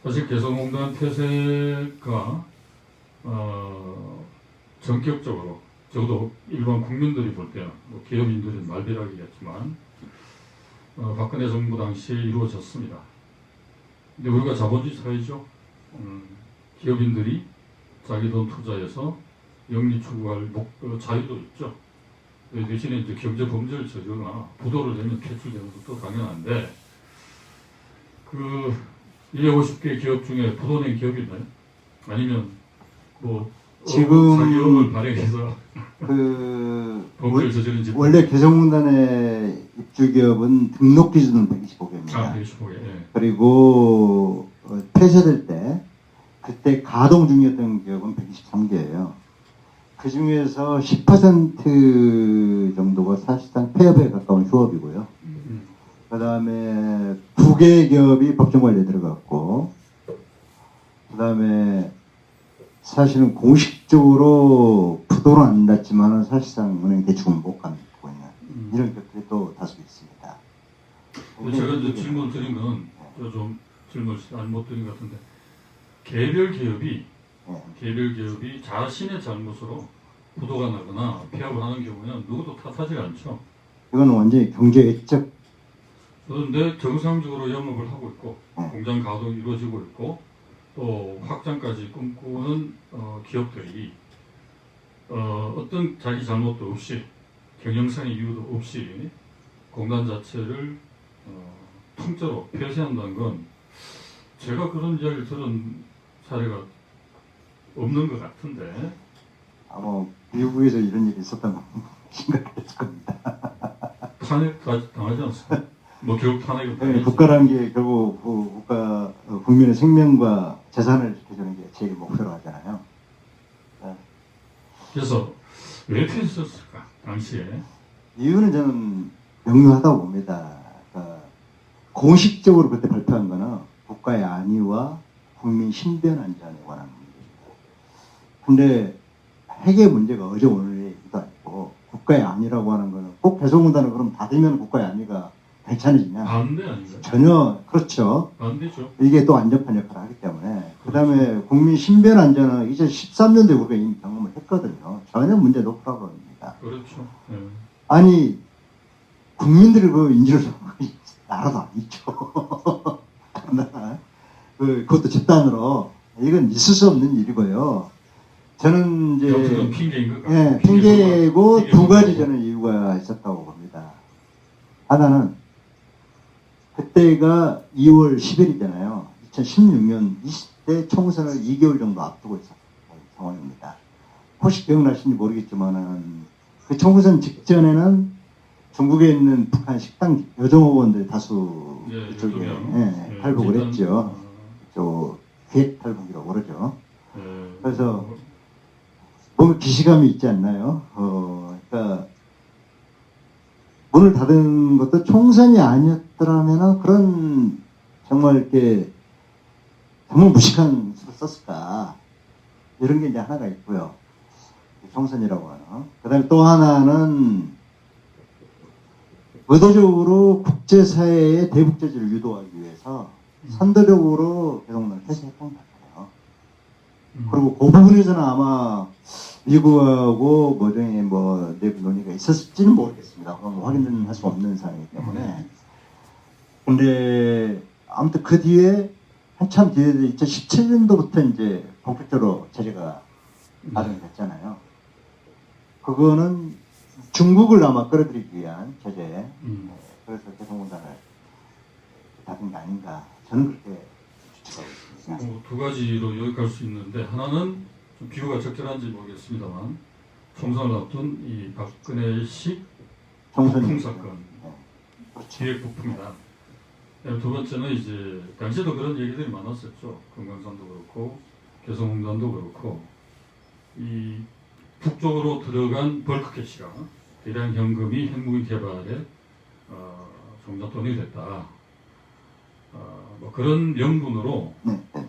사실 개성공단 폐쇄가 전격적으로 적어도 일반 국민들이 볼 때는 뭐 기업인들은 말비락이겠지만 박근혜 정부 당시에 이루어졌습니다. 근데 우리가 자본주의 사회죠. 기업인들이 자기 돈 투자해서 영리 추구할 자유도 있죠. 대신에 이제 경제 범죄를 저지르거나 부도를 내면 퇴출되는 것도 당연한데 250개 기업 중에 부도 낸 기업이 있나요? 아니면 뭐 지금 사기업을 발행해서 범죄를 저지른 집 원래 개성공단의 입주 기업은 등록 기준은 125개입니다. 125개. 예. 그리고 폐쇄될 때 그때 가동 중이었던 기업은 123개예요. 그 중에서 10% 정도가 사실상 폐업에 가까운 휴업이고요. 그 다음에 9개 기업이 법정관리에 들어갔고, 그 다음에 사실은 공식적으로 부도는 안 났지만 사실상 은행 대출은 못 갚고 있는 이런 기업들이 또 다수 있습니다. 제가 이제 질문 드린 건 좀 질문을 못 드린 것 같은데 개별 기업이 자신의 잘못으로 부도가 나거나 폐업을 하는 경우는 누구도 탓하지 않죠. 이건 완전히 경제적. 그런데 정상적으로 영업을 하고 있고 공장 가동이 이루어지고 있고 또 확장까지 꿈꾸는 기업들이 어떤 자기 잘못도 없이 경영상의 이유도 없이 공단 자체를 통째로 폐쇄한다는 건 제가 그런 이야기를 들은 사례가 없는 것 같은데 아마 미국에서 이런 일이 있었다면 심각했을 겁니다. 탄핵까지 당하지 않습니까? 뭐 결국 탄핵은 당했지. 국가라는 게 결국 국가 국민의 생명과 재산을 지켜주는 게 제일 목표로 하잖아요. 그래서 왜 폐쇄했을까 당시에? 이유는 저는 명료하다고 봅니다. 공식적으로 그때 발표한 거는 국가의 안위와 국민 신변 안전에 관한 문제입니다. 근데 핵의 문제가 어제 오늘의 일도 아니고 국가의 안위라고 하는 거는 꼭 개성공단을 그럼 닫으면 국가의 안위가 괜찮아지냐? 반대 아닌가요? 전혀 그렇죠. 반대죠. 이게 또 안전판 역할을 하기 때문에 그 다음에 국민 신변 안전은 2013년도에 우리가 이미 경험을 했거든요. 전혀 문제는 없다고 봅니다. 그렇죠. 네. 아니 국민들이 그 인지를 나라도 아니죠. 그것도 집단으로 이건 있을 수 없는 일이고요. 저는 이제 어쨌든 핑계인 것 같아요. 핑계고 두 가지 저는 이유가 있었다고 봅니다. 하나는 그때가 2월 10일이잖아요. 2016년 20대 총선을 2개월 정도 앞두고 있었던 상황입니다. 혹시 기억나시는지 모르겠지만은 그 총선 직전에는 중국에 있는 북한 식당 여종업원들 다수 예, 그쪽에 예, 탈북을 일단, 했죠. 저 기획 탈북이라고 그러죠. 그래서 뭔가 기시감이 있지 않나요? 그러니까 문을 닫은 것도 총선이 아니었더라면 그런 정말 이렇게 정말 무식한 수를 썼을까 이런 게 이제 하나가 있고요. 총선이라고 하는. 그다음에 또 하나는 의도적으로 국제사회의 대북 제재를 유도하기 위해서 선도적으로 개성론을 폐쇄했던 것 같아요. 그리고 그 부분에서는 아마 미국하고 뭐중에 뭐 내부 논의가 있었을지는 모르겠습니다. 그건 확인은 할 수 없는 사항이기 때문에. 근데 아무튼 그 뒤에 한참 뒤에 2017년도부터 이제 본격적으로 제재가 발효이 됐잖아요. 그거는 중국을 아마 끌어들이기 위한 제재. 그래서 개성공단을 닫은 게 아닌가. 저는 그렇게 추측하고 있습니다. 두 가지로 요약할 수 있는데 하나는 좀 비유가 적절한지 모르겠습니다만 총선을 앞둔 이 박근혜식 북풍 사건 기획 북풍이다. 두 번째는 이제 당시에도 그런 얘기들이 많았었죠. 금강산도 그렇고 개성공단도 그렇고 이 북쪽으로 들어간 벌크 캐시가 대량 현금이 핵무기 개발에 종잣돈이 됐다. 뭐 그런 명분으로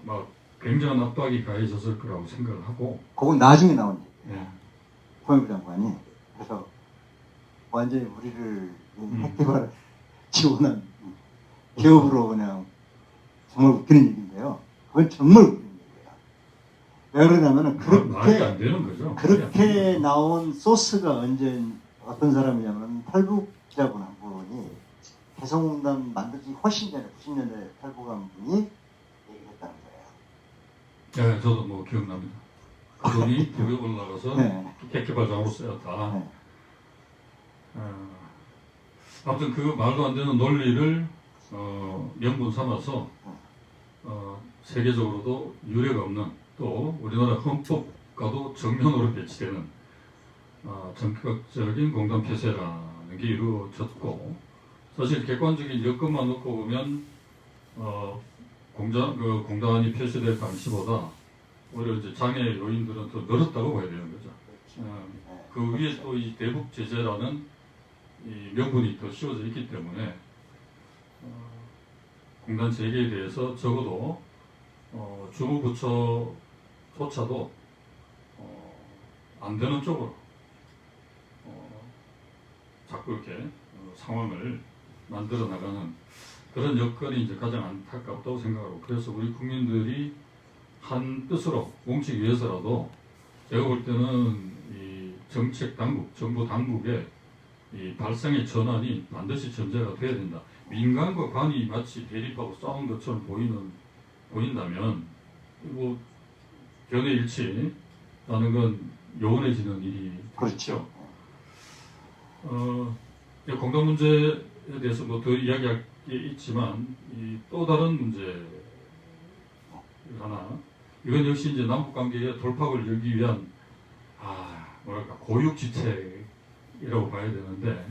막 굉장한 압박이 가해졌을 거라고 생각을 하고. 그건 나중에 나온 얘기예요. 네. 통일부 장관이 그래서 완전히 우리를 핵 개발 지원한 기업으로 그냥 정말 웃기는 얘기인데요. 그건 정말 웃기는 얘기예요. 왜 그러냐면은 말이 안 되는 거죠. 그렇게 나온 소스가 언제 어떤 사람이냐면 탈북자분 한 분이 개성공단 만들기 훨씬 전에 90년대 탈북한 분이 얘기를 했다는 거예요. 네, 저도 뭐 기억납니다. 그분이 북에 올라가서 핵개발장으로 쓰였다. 아무튼 그 말도 안 되는 논리를 명분 삼아서 세계적으로도 유례가 없는 또 우리나라 헌법과도 정면으로 배치되는 전격적인 공단 폐쇄라는 게 이루어졌고, 사실 객관적인 여건만 놓고 보면 공단이 폐쇄될 당시보다 오히려 이제 장애 요인들은 더 늘었다고 봐야 되는 거죠. 그 위에 또 이 대북 제재라는 이 명분이 더 씌워져 있기 때문에 공단 재개에 대해서 적어도 주무부처조차도 안 되는 쪽으로 자꾸 이렇게 상황을 만들어 나가는 그런 여건이 이제 가장 안타깝다고 생각하고, 그래서 우리 국민들이 한 뜻으로 뭉치기 위해서라도 제가 볼 때는 이 정책 당국, 정부 당국의 이 발상의 전환이 반드시 전제가 돼야 된다. 민간과 관이 마치 대립하고 싸운 것처럼 보인다면 뭐 견해일치라는 건 요원해지는 일이 그렇죠. 공단 문제에 대해서 뭐 더 이야기할 게 있지만 이 또 다른 문제 하나, 이건 역시 이제 남북 관계의 돌파구를 열기 위한 뭐랄까 고육지책이라고 봐야 되는데,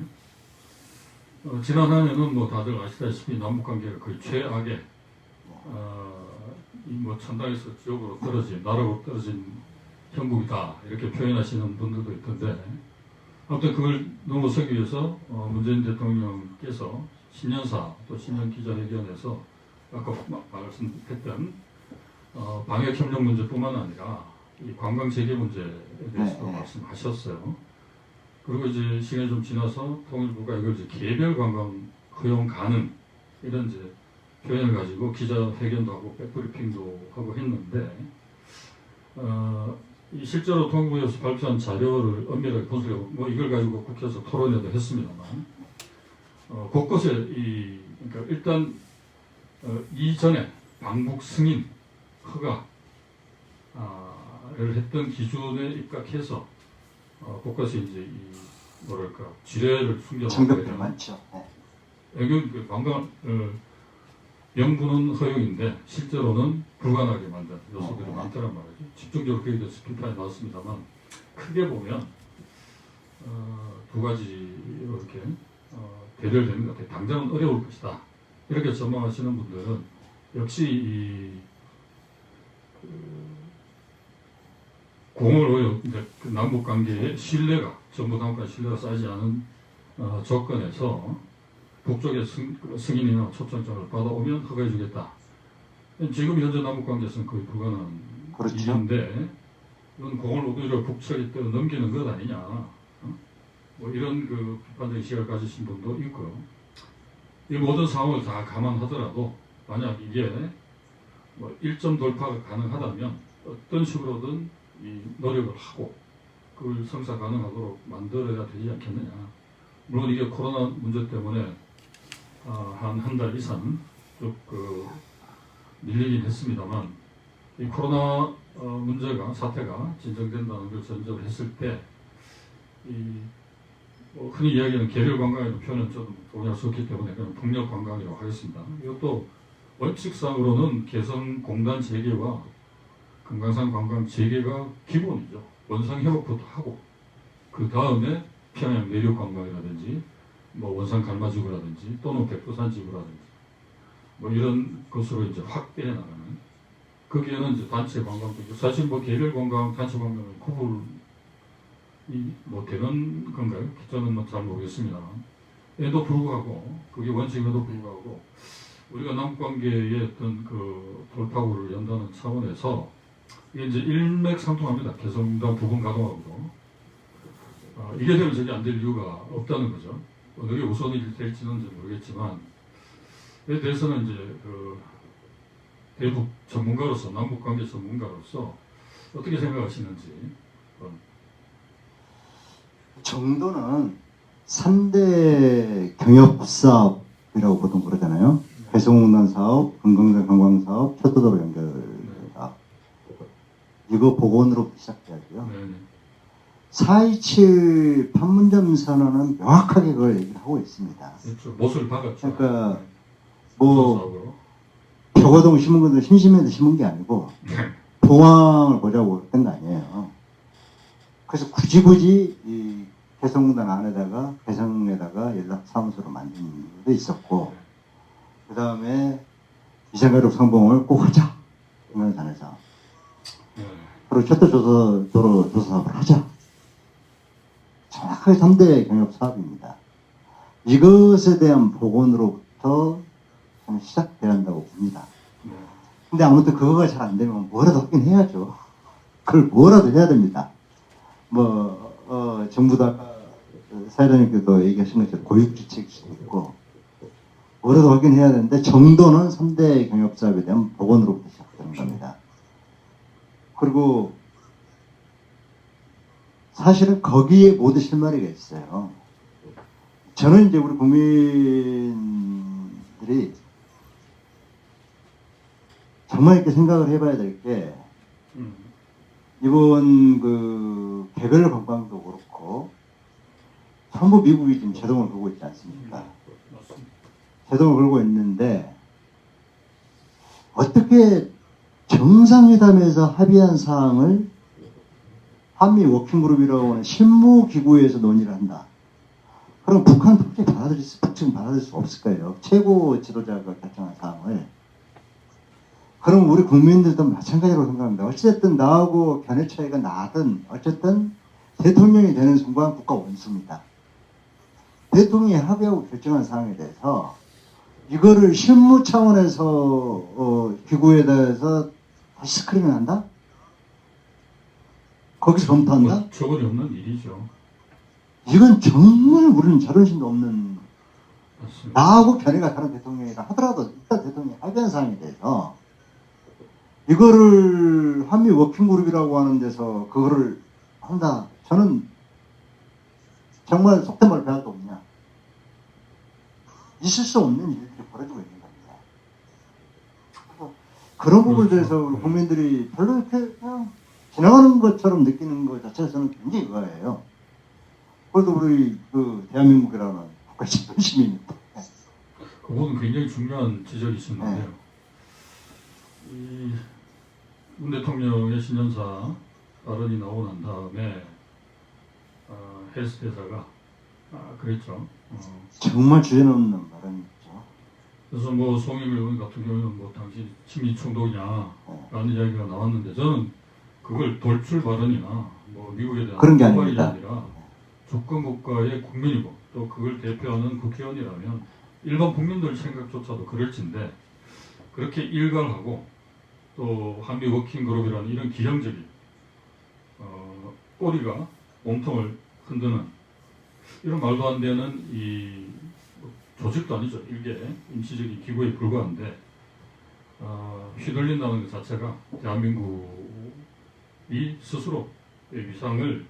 지난 한 해는 뭐 다들 아시다시피 남북 관계가 거의 최악의 뭐 천당에서 지옥으로 떨어진, 나라로 떨어진 형국이다 이렇게 표현하시는 분들도 있던데, 아무튼 그걸 넘어서기 위해서 문재인 대통령께서 신년사 또 신년 기자회견에서 아까 말씀했던 방역협력 문제뿐만 아니라 이 관광 재개 문제에 대해서도 말씀하셨어요. 그리고 이제 시간이 좀 지나서 통일부가 이걸 이제 개별 관광 허용 가능 이런 이제 표현을 가지고 기자회견도 하고 백브리핑도 하고 했는데, 이 실제로 통일부에서 발표한 자료를 엄밀하게 분석하고 뭐 이걸 가지고 국회에서 토론회도 했습니다만, 곳곳에 그러니까 일단 이전에 방북 승인 허가를 했던 기준에 입각해서 곳곳에 이제 뭐랄까 지뢰를 숨겨놓고 장벽들 많죠. 네. 여기 그 관광 명분은 허용인데 실제로는 불가능하게 만든 요소들이 많다는 말이죠. 집중적으로 거기에 대해서 비판이 나왔습니다만 크게 보면 두 가지 이렇게 대결되는 것 같아요. 당장은 어려울 것이다. 이렇게 전망하시는 분들은 역시 공을 오히려 그 남북 관계의 신뢰가 정부 당국간 신뢰가 쌓이지 않은 조건에서 북쪽의 승인이나 초청장을 받아오면 허가해주겠다. 지금 현재 남북 관계에서는 거의 불가능한 그렇죠. 일인데 이건 공을 오히려 북측에 넘기는 것 아니냐. 뭐 이런 그 비판적인 시각을 가지신 분도 있고요. 이 모든 상황을 다 감안하더라도 만약 이게 뭐 1점 돌파가 가능하다면 어떤 식으로든 이 노력을 하고 그걸 성사 가능하도록 만들어야 되지 않겠느냐. 물론 이게 코로나 문제 때문에 한 달 이상 쭉 밀리긴 했습니다만 이 코로나 사태가 진정된다는 걸 전제로 했을 때 흔히 이야기하는 계절 관광이라는 표현은 좀 동의할 수 없기 때문에 그냥 풍력 관광이라고 하겠습니다. 이것도 원칙상으로는 개성공단 재개와 금강산 관광 재개가 기본이죠. 원상 회복부터 하고 그 다음에 평양 내륙 관광이라든지 뭐 원산 갈마지구라든지 또는 백두산 지구라든지 뭐 이런 것으로 이제 확대해 나가는 거기에는 이제 단체 관광도 있고 사실 뭐 개별 관광, 단체 관광은 구분이 뭐 되는 건가요? 저는 뭐 잘 모르겠습니다만 에도 불구하고 그게 원칙에도 불구하고 우리가 남북관계의 어떤 그 돌파구를 연다는 차원에서 이게 이제 일맥상통합니다. 개성공단 부분 가동하고도 이게 되면 저게 안 될 이유가 없다는 거죠. 어느 게 우선이 될지는 모르겠지만 에 대해서는 이제 그 대북 전문가로서 남북관계 전문가로서 어떻게 생각하시는지. 정도는 3대 경협사업이라고 보통 그러잖아요. 개성공단 사업, 금강산 관광 사업, 철도도로 연결 사업. 이거 복원으로 시작돼야고요. 4.27 판문점 선언은 명확하게 그걸 얘기를 하고 있습니다. 그렇죠. 못을 박았죠. 그러니까 뭐 벽어동 심은 것도 심심해서 심은 게 아니고 봉황을 보자고 했던 거 아니에요. 그래서 굳이 이 개성공단 안에다가 개성에다가 연락사무소를 만든 이유도 있었고 그 다음에 이산가족 상봉을 꼭 하자. 금강산에서. 그리고 철도도로 조사 사업을 하자. 정확하게 3대 경협 사업입니다. 이것에 대한 복원으로부터 저는 시작돼야 한다고 봅니다. 근데 아무튼 그거가 잘 안 되면 뭐라도 하긴 해야죠. 그걸 뭐라도 해야 됩니다. 정부도 아까 사회자님께도 얘기하신 것처럼 고육지책일 수도 있고 뭐라도 하긴 해야 되는데 정도는 3대 경협사업에 대한 복원으로부터 시작되는 겁니다. 그리고 사실은 거기에 모두 실마리가 있어요. 저는 이제 우리 국민들이 정말 이렇게 생각을 해봐야 될 게 이번 그 개별 관광도 그렇고 전부 미국이 지금 제동을 걸고 있지 않습니까? 제동을 걸고 있는데 어떻게 정상회담에서 합의한 사항을 한미 워킹그룹이라고 하는 실무기구에서 논의를 한다. 그럼 북한 북측 받아들일 수 없을 거예요. 최고 지도자가 결정한 사항을. 그럼 우리 국민들도 마찬가지로 생각합니다. 어쨌든 나하고 견해 차이가 나든 어쨌든 대통령이 되는 순간 국가 원수입니다. 대통령이 합의하고 결정한 사항에 대해서 이거를 실무 차원에서 기구에 대해서 다시 스크린을 한다? 거기서 검토한다? 처벌이 없는 일이죠. 이건 정말 우리는 자존심도 없는 맞습니다. 나하고 견해가 다른 대통령이라 하더라도 일단 대통령이 합의한 사항에 대해서 이거를 한미 워킹그룹이라고 하는 데서 그거를 한다. 저는 정말 속된 말 배울 게 없냐. 있을 수 없는 일들이 벌어지고 있는 겁니다. 그런 부분에 대해서 우리 그렇죠. 국민들이 별로 이렇게 그냥 지나가는 것처럼 느끼는 것 자체에서는 굉장히 의아해요. 그래도 우리 그 대한민국이라는 국가 시민입니다. 그거는 굉장히 중요한 지적이셨는데요. 이 문 대통령의 신년사 발언이 나오고 난 다음에 헬스 대사가 그랬죠. 정말 주제넘는 발언이죠. 그래서 뭐 송영길 의원 같은 경우는 뭐 당신 친미 총독이냐라는 이야기가 나왔는데 저는 그걸 돌출 발언이나 뭐 미국에 대한 그런 게 도발이 아닙니다. 아니라 주권 국가의 국민이고 또 그걸 대표하는 국회의원이라면 일반 국민들 생각조차도 그럴진데 그렇게 일갈하고 또 한미 워킹그룹이라는 이런 기형적인 꼬리가 몸통을 흔드는 이런 말도 안 되는 이 조직도 아니죠. 일개 임시적인 기구에 불과한데 휘둘린다는 것 자체가 대한민국이 스스로 위상을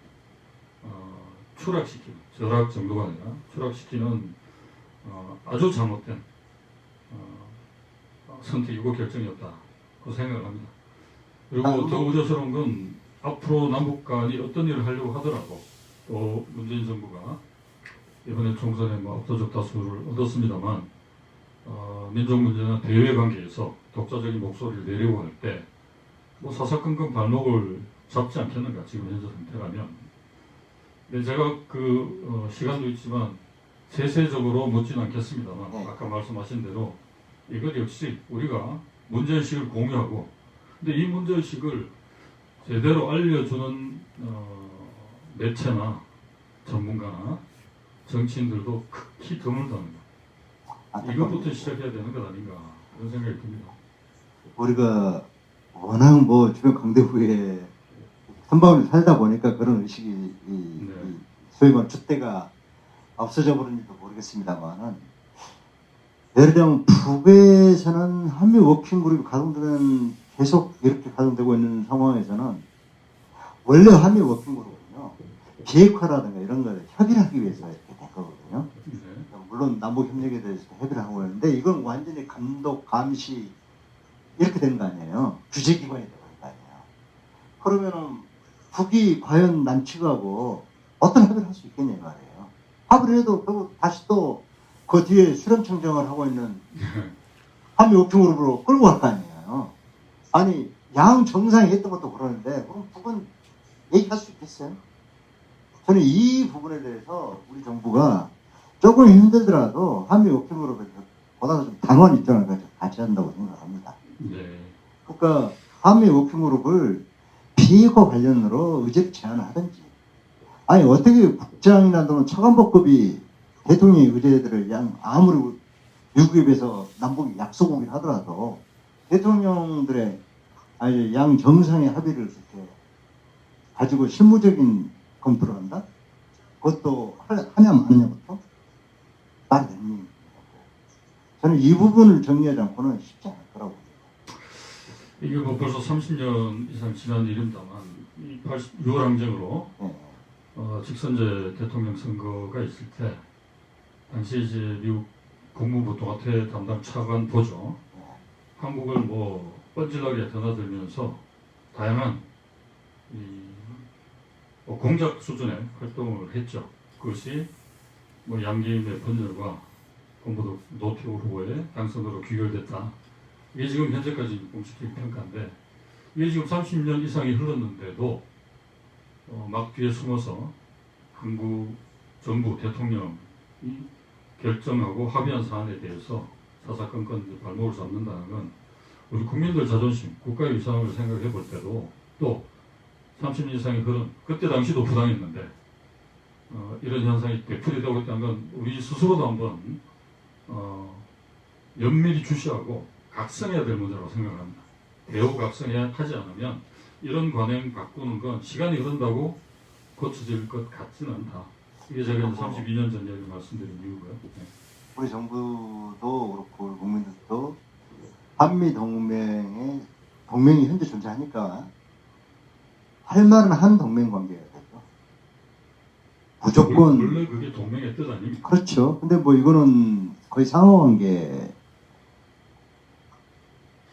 추락시키는 절악 정도가 아니라 추락시키는 아주 잘못된 선택이고 결정이었다. 그 생각을 합니다. 그리고 더 우려스러운 건 앞으로 남북 간이 어떤 일을 하려고 하더라도 또 문재인 정부가 이번에 총선에 뭐 압도적 다수를 얻었습니다만 민족 문제나 대외 관계에서 독자적인 목소리를 내려고 할 때 뭐 사사건건 발목을 잡지 않겠는가 지금 현재 상태라면. 근데 제가 그 시간도 있지만 세세적으로 묻지는 않겠습니다만 아까 말씀하신 대로 이것 역시 우리가 문제의식을 공유하고 근데 이 문제의식을 제대로 알려주는 매체나 전문가나 정치인들도 극히 드물다는 것. 이것부터 시작해야 되는 것 아닌가 그런 생각이 듭니다. 우리가 워낙 뭐 주변 강대구에 선방을 살다 보니까 그런 의식이 소위 말하는 줏대가 없어져 버린지도 모르겠습니다만은 예를 들면 북에서는 한미 워킹그룹이 가동되는 계속 이렇게 가동되고 있는 상황에서는 원래 한미 워킹그룹은요 비핵화라든가 이런 걸 협의를 하기 위해서 이렇게 된 거거든요. 물론 남북 협력에 대해서 협의를 하고 있는데 이건 완전히 감독 감시 이렇게 되는 거 아니에요. 규제기관이 되는 거 아니에요. 그러면은 북이 과연 남측하고 어떤 합의를 할 수 있겠냐 말이에요. 합의를 해도 결국 다시 또 그 뒤에 수렴청정을 하고 있는 한미 워킹그룹으로 끌고 갈 거 아니에요. 아니 양 정상이 했던 것도 그러는데 그럼 북은 얘기할 수 있겠어요? 저는 이 부분에 대해서 우리 정부가 조금 힘들더라도 한미 워킹그룹에 보다 좀 단호한 입장을 같이 한다고 생각합니다. 네. 그러니까 한미 워킹그룹을 비핵화 관련으로 의제를 제안을 하든지 아니 어떻게 국장이나 또는 차관복급이 대통령의 의제들을 아무리 미국에 비해서 남북이 약소국이라 하더라도 대통령들의 아니 양 정상의 합의를 이렇게 가지고 실무적인 검토를 한다? 그것도 하냐 마느냐부터 말이 되는 얘기입니다. 저는 이 부분을 정리하지 않고는 쉽지 않을 거라고 봅니다. 이게 뭐 벌써 30년 이상 지난 일입니다만 이 6월 항쟁으로 직선제 대통령 선거가 있을 때 당시 이제 미국 국무부 동아태 담당 차관 보죠. 한국을 뭐 뻔질나게 드나들면서 다양한 뭐 공작 수준의 활동을 했죠. 그것이 뭐 양기임의 번열과 공보도 노태우 후보의 당선으로 귀결됐다. 이게 지금 현재까지 공식적인 평가인데 이게 지금 30년 이상이 흘렀는데도 막 뒤에 숨어서 한국 정부 대통령이 결정하고 합의한 사안에 대해서 사사건건 발목을 잡는다는 건 우리 국민들 자존심, 국가의 위상을 생각해 볼 때도 또 30년 이상이 흐른 그때 당시도 부당했는데 이런 현상이 되풀이되고 있다는 건 우리 스스로도 한번 면밀히 주시하고 각성해야 될 문제라고 생각합니다. 배우 각성해야 하지 않으면 이런 관행 바꾸는 건 시간이 흐른다고 고쳐질 것 같지는 않다. 이게 제가 이제 32년 전 이야기를 말씀드린 이유고요. 네. 우리 정부도 그렇고 국민들도 한미 동맹이 현재 존재하니까 할 말은 한 동맹 관계가 되죠. 무조건 원래 그게 동맹의 뜻 아닙니까? 그렇죠. 근데 뭐 이거는 거의 상호관계다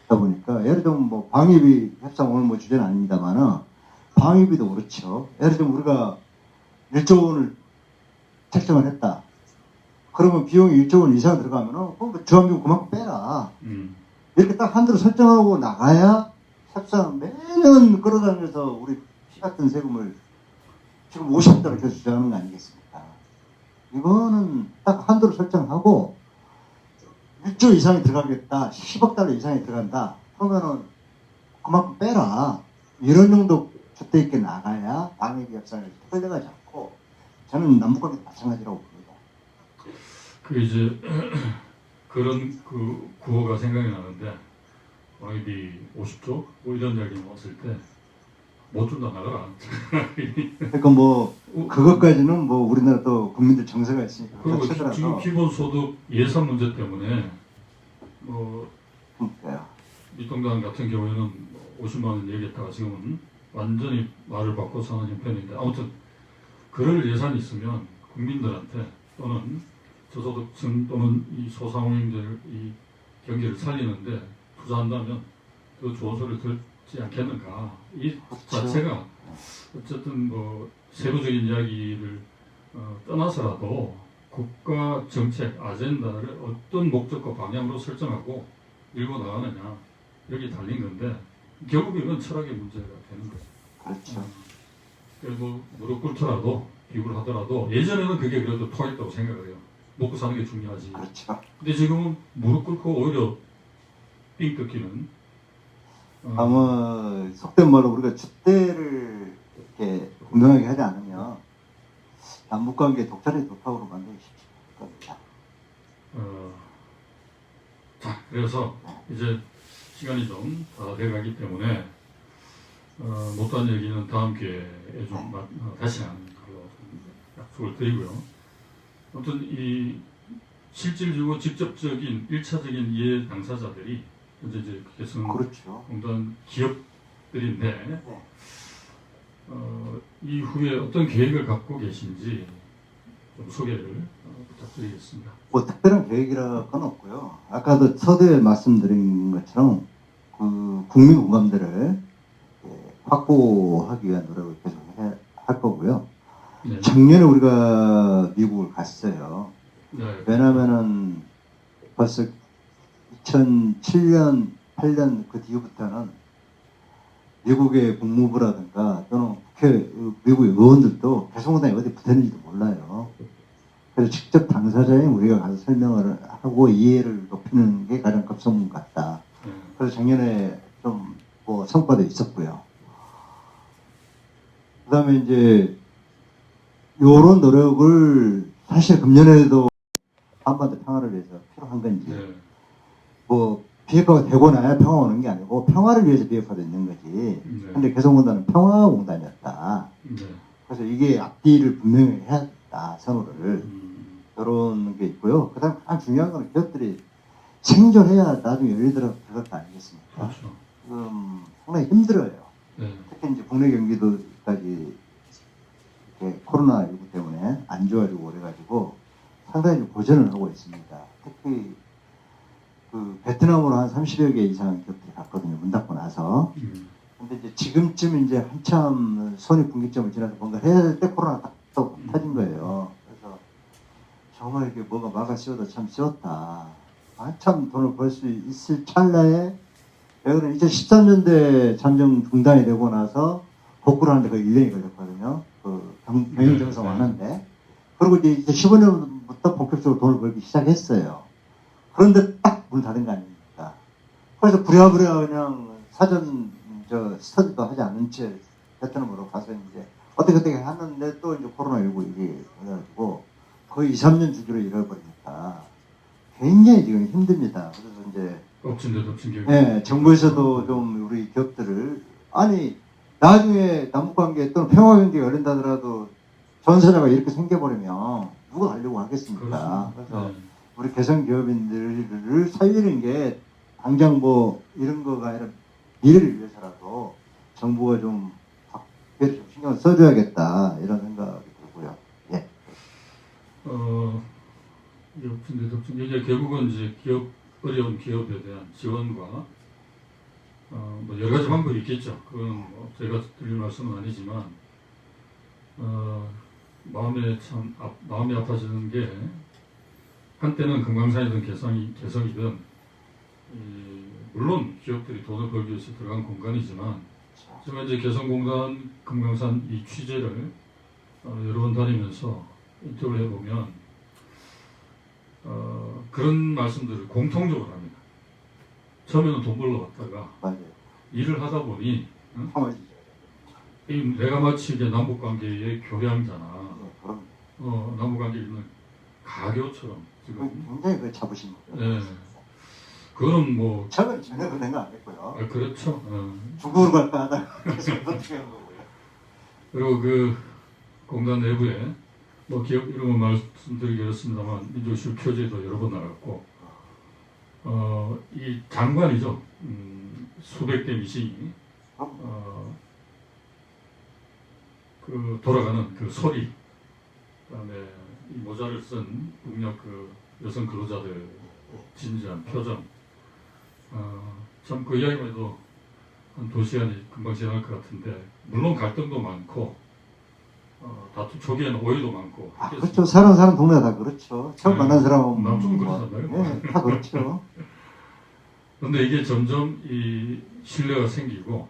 보니까 예를 들면 뭐 방위비 협상 오늘 뭐 주제는 아닙니다만은 방위비도 그렇죠. 예를 들면 우리가 1조 원을 책정을 했다. 그러면 비용이 1조 원 이상 들어가면은 주한비용 그만큼 빼라. 이렇게 딱 한도로 설정하고 나가야 협상 매년 끌어다니면서 우리 피 같은 세금을 지금 50달러 계속 주장하는 거 아니겠습니까? 이거는 딱 한도를 설정하고 1조 이상이 들어가겠다, 10억 달러 이상이 들어간다, 그러면은 그만큼 빼라. 이런 정도 줏대 있게 나가야 방위비 협상을 끌려가지 않고, 저는 남북관계도 마찬가지라고 봅니다. 그 이제 그런 그 구호가 생각이 나는데 방위비 50조 뭐 이런 이야기 나왔을 때 못 준다 나가라. 그러니까 뭐 그것까지는 뭐 우리나라 또 국민들 정서가 있으니까 그리고 그렇더라도 지금 기본소득 예산 문제 때문에 그러니까요. 미통당 같은 경우에는 50만 원 얘기했다가 지금은 완전히 말을 바꿔서 하는 형편인데, 아무튼 그럴 예산이 있으면 국민들한테 또는 저소득층 또는 이 소상공인들 이 경기를 살리는데 투자한다면 그 좋은 소리를 듣지 않겠는가. 이 그렇죠. 자체가 어쨌든 뭐 세부적인 이야기를 떠나서라도 국가 정책 아젠다를 어떤 목적과 방향으로 설정하고 밀고 나가느냐, 여기 달린 건데 결국 이건 철학의 문제가 되는 거죠. 그렇죠. 그래도 무릎 꿇더라도 기부를 하더라도 예전에는 그게 그래도 통했다고 생각을 해요. 먹고 사는 게 중요하지. 그렇죠. 근데 지금은 무릎 꿇고 오히려 삥 뜯기는. 아마 속된 말로 우리가 줏대를 이렇게 분명하게 하지 않으면 남북관계 독자리 독학으로 만들기 쉽지 겁니다. 자, 그래서 이제 시간이 좀 다 돼가기 때문에 못한 얘기는 다음 기회에 좀 다시 하는 걸로 좀 약속을 드리고요. 아무튼 이 실질적이고 직접적인 1차적인 이해 당사자들이 현재 이제 그렇죠. 개성공단 기업들인데 네. 이후에 어떤 계획을 갖고 계신지 좀 소개를 부탁드리겠습니다. 뭐 특별한 계획이라는 건 없고요. 아까도 서두에 말씀드린 것처럼 그 국민 공감대를 확보하기 위한 노력을 계속 할 거고요. 네. 작년에 우리가 미국을 갔어요. 네. 왜냐면은 벌써 2007년, 8년 그 뒤부터는 미국의 국무부라든가 또는 국회, 미국 의원들도 개성공단이 어디 붙었는지도 몰라요. 그래서 직접 당사자인 우리가 가서 설명을 하고 이해를 높이는 게 가장 급선무 같다. 그래서 작년에 좀 뭐 성과도 있었고요. 그 다음에 이제 요런 노력을 사실 금년에도 한반도 평화를 위해서 필요한 건지 네. 뭐 비핵화가 되고 나야 평화 오는 게 아니고 평화를 위해서 비핵화가 있는 거지. 근데 개성공단은 평화공단이었다. 네. 그래서 이게 앞뒤를 분명히 해야겠다, 선호를. 이런 게 있고요. 그 다음 가장 중요한 건 기업들이 생존해야 나중에 열리 들어갈 거 아니겠습니까? 그렇죠. 지금 상당히 힘들어요. 네. 특히 이제 국내 경기도까지 이렇게 코로나19 때문에 안 좋아지고 그래가지고 상당히 좀 고전을 하고 있습니다. 특히 그 베트남으로 한 30여 개 이상 기업들이 갔거든요. 문 닫고 나서. 근데 이제 지금쯤 이제 한참 손익분기점을 지나서 뭔가 해야 될 때 코로나가 딱 또 터진 거예요. 그래서 정말 이게 뭐가 막아 씌워도 참 씌웠다. 한참 돈을 벌 수 있을 찰나에 여기는 2013년도에 잠정 중단이 되고 나서 복구를 하는데 거의 1년이 걸렸거든요. 그 경영정상 왔는데. 그리고 이제 15년부터 본격적으로 돈을 벌기 시작했어요. 그런데 딱 문 닫은 거 아닙니까? 그래서 부랴부랴 그냥 사전 스터디도 하지 않은 채 베트남으로 가서 이제 어떻게 하는데 또 이제 코로나19 이게 그래가지고 거의 2, 3년 주기로 잃어버리니까 굉장히 지금 힘듭니다. 그래서 이제 엎친 데 덮친 격. 네, 정부에서도 좀 우리 기업들을 아니 나중에 남북관계 또는 평화경제가 열린다더라도 전세자가 이렇게 생겨버리면 누가 가려고 하겠습니까? 그래서 우리 개성 기업인들을 살리는 게 당장 뭐 이런 거가 아니라 미래를 위해서라도 정부가 좀 신경을 써줘야겠다 이런 생각이 들고요. 예. 기업진 대독증 이게 결국은 이제 어려운 기업에 대한 지원과 뭐 여러 가지 방법이 있겠죠. 그건 뭐 제가 드릴 말씀은 아니지만 마음이 아파지는 게 한때는 금강산이든 개성이든 물론 기업들이 돈을 벌기 위해서 들어간 공간이지만 제가 이제 개성공단 금강산 이 취재를 여러 번 다니면서 인터뷰를 해보면 그런 말씀들을 공통적으로 합니다. 처음에는 돈 벌러 갔다가 맞아요. 일을 하다 보니 평화지죠. 내가 마치 이제 남북관계의 교량자나 그럼 남북관계에 있는 가교처럼 지금 굉장히 그 자부심. 예. 그거는 뭐 저는 전혀 그런 생각 안 했고요. 그렇죠. 중국으로 갈까 하다가 계속 어떻게 한 거고요. 그리고 그 공단 내부에 뭐 기업 이름은 말씀드리기 어렵습니다만 민족실 표제도 여러 번 나갔고 이 장관이죠. 수백 대 미신이 그 돌아가는 그 소리, 그다음에 이 모자를 쓴 북녘 그 여성 근로자들 진지한 표정, 참 그 이야기만 해도 한 2시간이 금방 지나갈 것 같은데 물론 갈등도 많고 다툼 초기에는 오해도 많고 그렇죠. 사람 동네 다 그렇죠. 처음 만난 사람은 남쪽은 그렇잖아요. 다 그렇죠. 그런데 이게 점점 이 신뢰가 생기고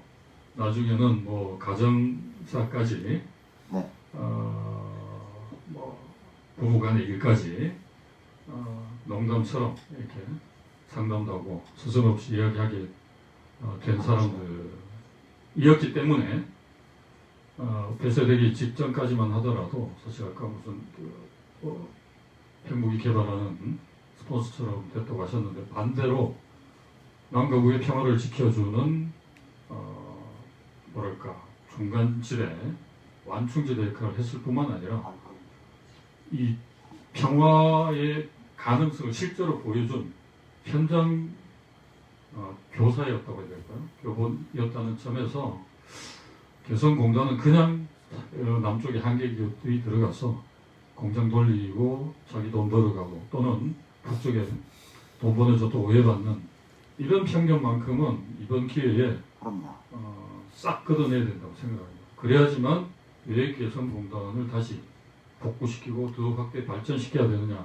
나중에는 뭐 가정사까지 네. 뭐 부부간의 일까지 농담처럼 이렇게 상담도 하고 스스럼없이 이야기하게 된 사람들이었기 때문에 폐쇄되기 직전까지만 하더라도 사실 아까 무슨 행복이 개발하는 스폰서처럼 됐다고 하셨는데 반대로 남과 북의 평화를 지켜주는 뭐랄까 중간지대 완충지대 역할을 했을 뿐만 아니라 이 평화의 가능성을 실제로 보여준 현장 교사였다고 해야 될까요? 교본이었다는 점에서 개성공단은 그냥 남쪽에 한계 기업들이 들어가서 공장 돌리고 자기 돈 벌어가고 또는 북쪽에 돈 보내줘도 오해받는 이런 편견만큼은 이번 기회에 싹 걷어내야 된다고 생각합니다. 그래야지만 왜 개성공단을 다시 복구시키고 더 확대 발전시켜야 되느냐는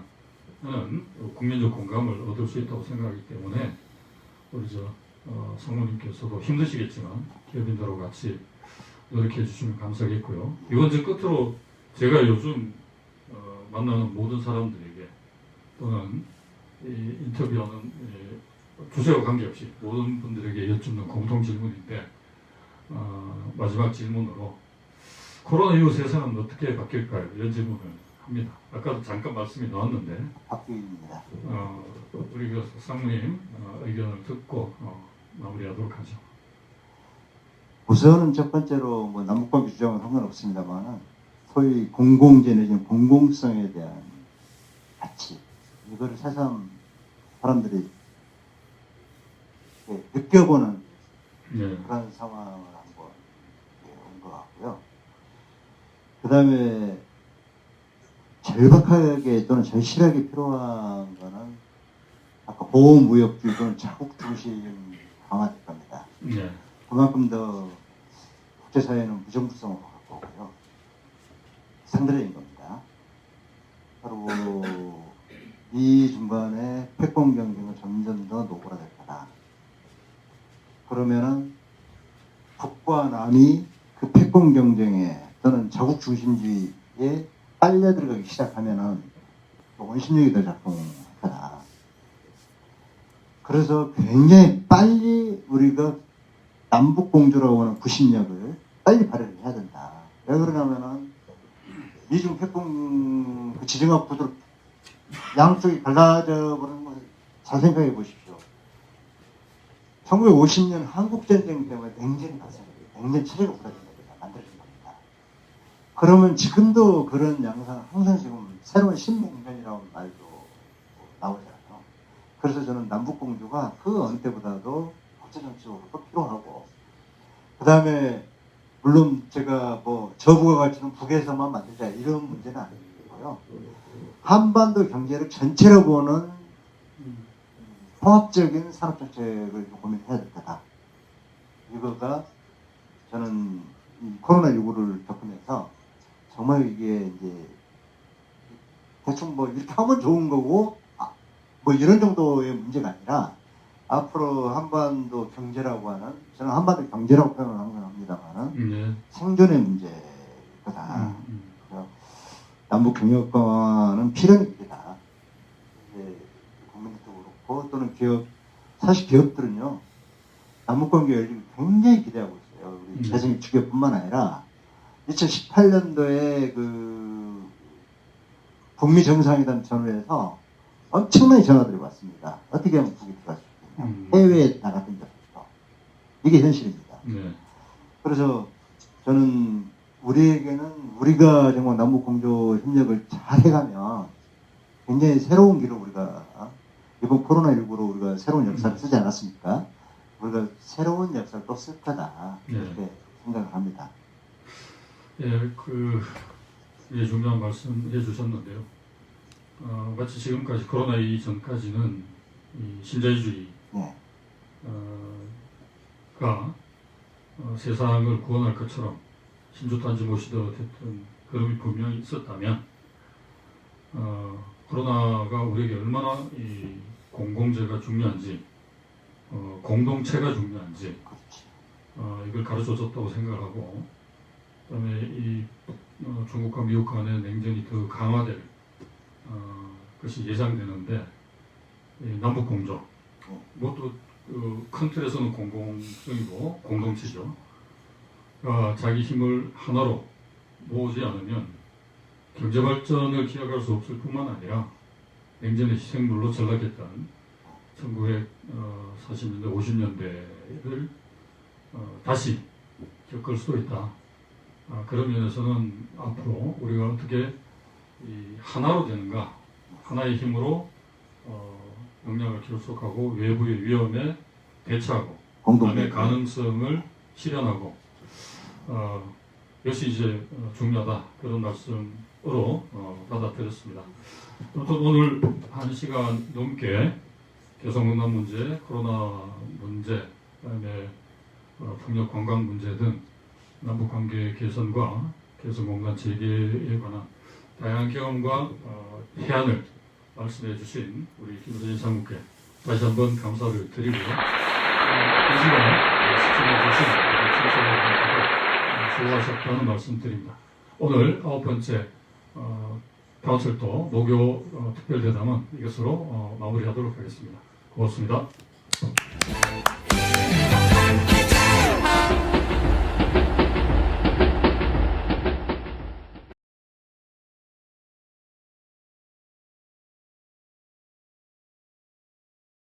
국민적 공감을 얻을 수 있다고 생각하기 때문에 우리 성모님께서도 힘드시겠지만 기업인들하고 같이 노력해 주시면 감사하겠고요. 이번 주 끝으로 제가 요즘 만나는 모든 사람들에게 또는 인터뷰하는 주제와 관계없이 모든 분들에게 여쭙는 공통 질문인데 마지막 질문으로 코로나 이후 세상은 어떻게 바뀔까요? 이런 질문을 합니다. 아까도 잠깐 말씀이 나왔는데 바뀝니다. 우리 그 상무님 의견을 듣고 마무리하도록 하죠. 우선은 첫 번째로 뭐 남북관계 주장은 상관없습니다만 소위 공공재 내지는 공공성에 대한 가치 이거를 새삼 사람들이 느껴보는 그런 상황을 한번 온 것 같고요. 그 다음에 절박하게 또는 절실하게 필요한 거는 아까 보호무역주의 또는 자국 중심 강화될 겁니다. 그만큼 더 국제사회는 무정부성을 갖고 오고요. 상대적인 겁니다. 그리고 이 중간에 패권 경쟁은 점점 더 노골화될 거다. 그러면은 북과 남이 그 패권 경쟁에 또는 자국 중심주의에 빨려 들어가기 시작하면은 원심력이 더 작동할 거다. 그래서 굉장히 빨리 우리가 남북 공조라고 하는 구심력을 빨리 발휘를 해야 된다. 왜 그러냐면은 미중 패권 그 지정학 구도로 양쪽이 갈라져 버리는 걸 잘 생각해 보십시오. 1950년 한국전쟁 때문에 냉전이 발생해요. 냉전 체제가 부러진 겁니다. 만들어진 겁니다. 그러면 지금도 그런 양상, 항상 지금 새로운 신냉전이라는 말도 나오잖아요. 그래서 저는 남북공조가 그 어느 때보다도 국제정치적으로 또 필요하고, 그 다음에 물론 제가 뭐 저북과 가치는 북에서만 만들자 이런 문제는 아니고요. 한반도 경제를 전체로 보는 통합적인 산업정책을 고민해야 될 거다. 이거가 저는 이 코로나19를 겪으면서 정말 이게 이제 대충 뭐 이렇게 하면 좋은 거고 뭐 이런 정도의 문제가 아니라 앞으로 한반도 경제라고 하는, 저는 한반도 경제라고 표현을 합니다만은 네. 생존의 문제일 거다. 그래서 남북 경협 강화는 필연의 일이다. 이제 국민들도 그렇고 또는 기업, 사실 기업들은요 남북 관계 열리기 굉장히 기대하고 있어요. 우리 재생 주기업뿐만 아니라 2018년도에 그 북미 정상회담 전후에서 엄청나게 전화들이 왔습니다. 어떻게 하면 북이 들어갈 수 있겠냐. 해외에 나갔던 적 없어. 이게 현실입니다. 네. 그래서 저는 우리에게는 우리가 정말 남북 공조 협력을 잘 해가면 굉장히 새로운 길을 우리가 이번 코로나19로 우리가 새로운 역사를 쓰지 않았습니까? 우리가 새로운 역사를 또 쓸 거다. 이렇게 생각을 합니다. 예, 예, 중요한 말씀 해주셨는데요. 마치 지금까지 코로나 이전까지는 이 신자유주의 네. 가 세상을 구원할 것처럼 신주탄지 모시듯 했던 그름이 분명히 있었다면 코로나가 우리에게 얼마나 이 공공재가 중요한지 공동체가 중요한지 이걸 가르쳐줬다고 생각하고, 그다음에 이 중국과 미국 간의 냉전이 더 강화될 것이 예상되는데, 남북 공조 뭐또 큰 틀에서는 공공성이고 공동체죠. 자기 힘을 하나로 모으지 않으면 경제 발전을 기약할 수 없을 뿐만 아니라 냉전의 희생물로 전락했던 1940년대, 50년대를 다시 겪을 수도 있다. 그런 면에서는 앞으로 우리가 어떻게 이 하나로 되는가, 하나의 힘으로 역량을 결속하고 외부의 위험에 대처하고 남의 가능성을 실현하고 이것이 이제 중요하다, 그런 말씀으로 받아들였습니다. 또 오늘 1시간 넘게 개성공단 문제, 코로나 문제, 그다음에 풍력 관광 문제 등 남북관계 개선과 개성공단 재개에 관한 다양한 경험과 해안을 말씀해 주신 우리 김선진 장군께 다시 한번 감사를 드리고요. 이 시간에 시청해 주신 청취자 여러분께 수고하셨다는 말씀 드립니다. 오늘 9번째 평화철도 노교 특별대담은 이것으로 마무리하도록 하겠습니다. 고맙습니다.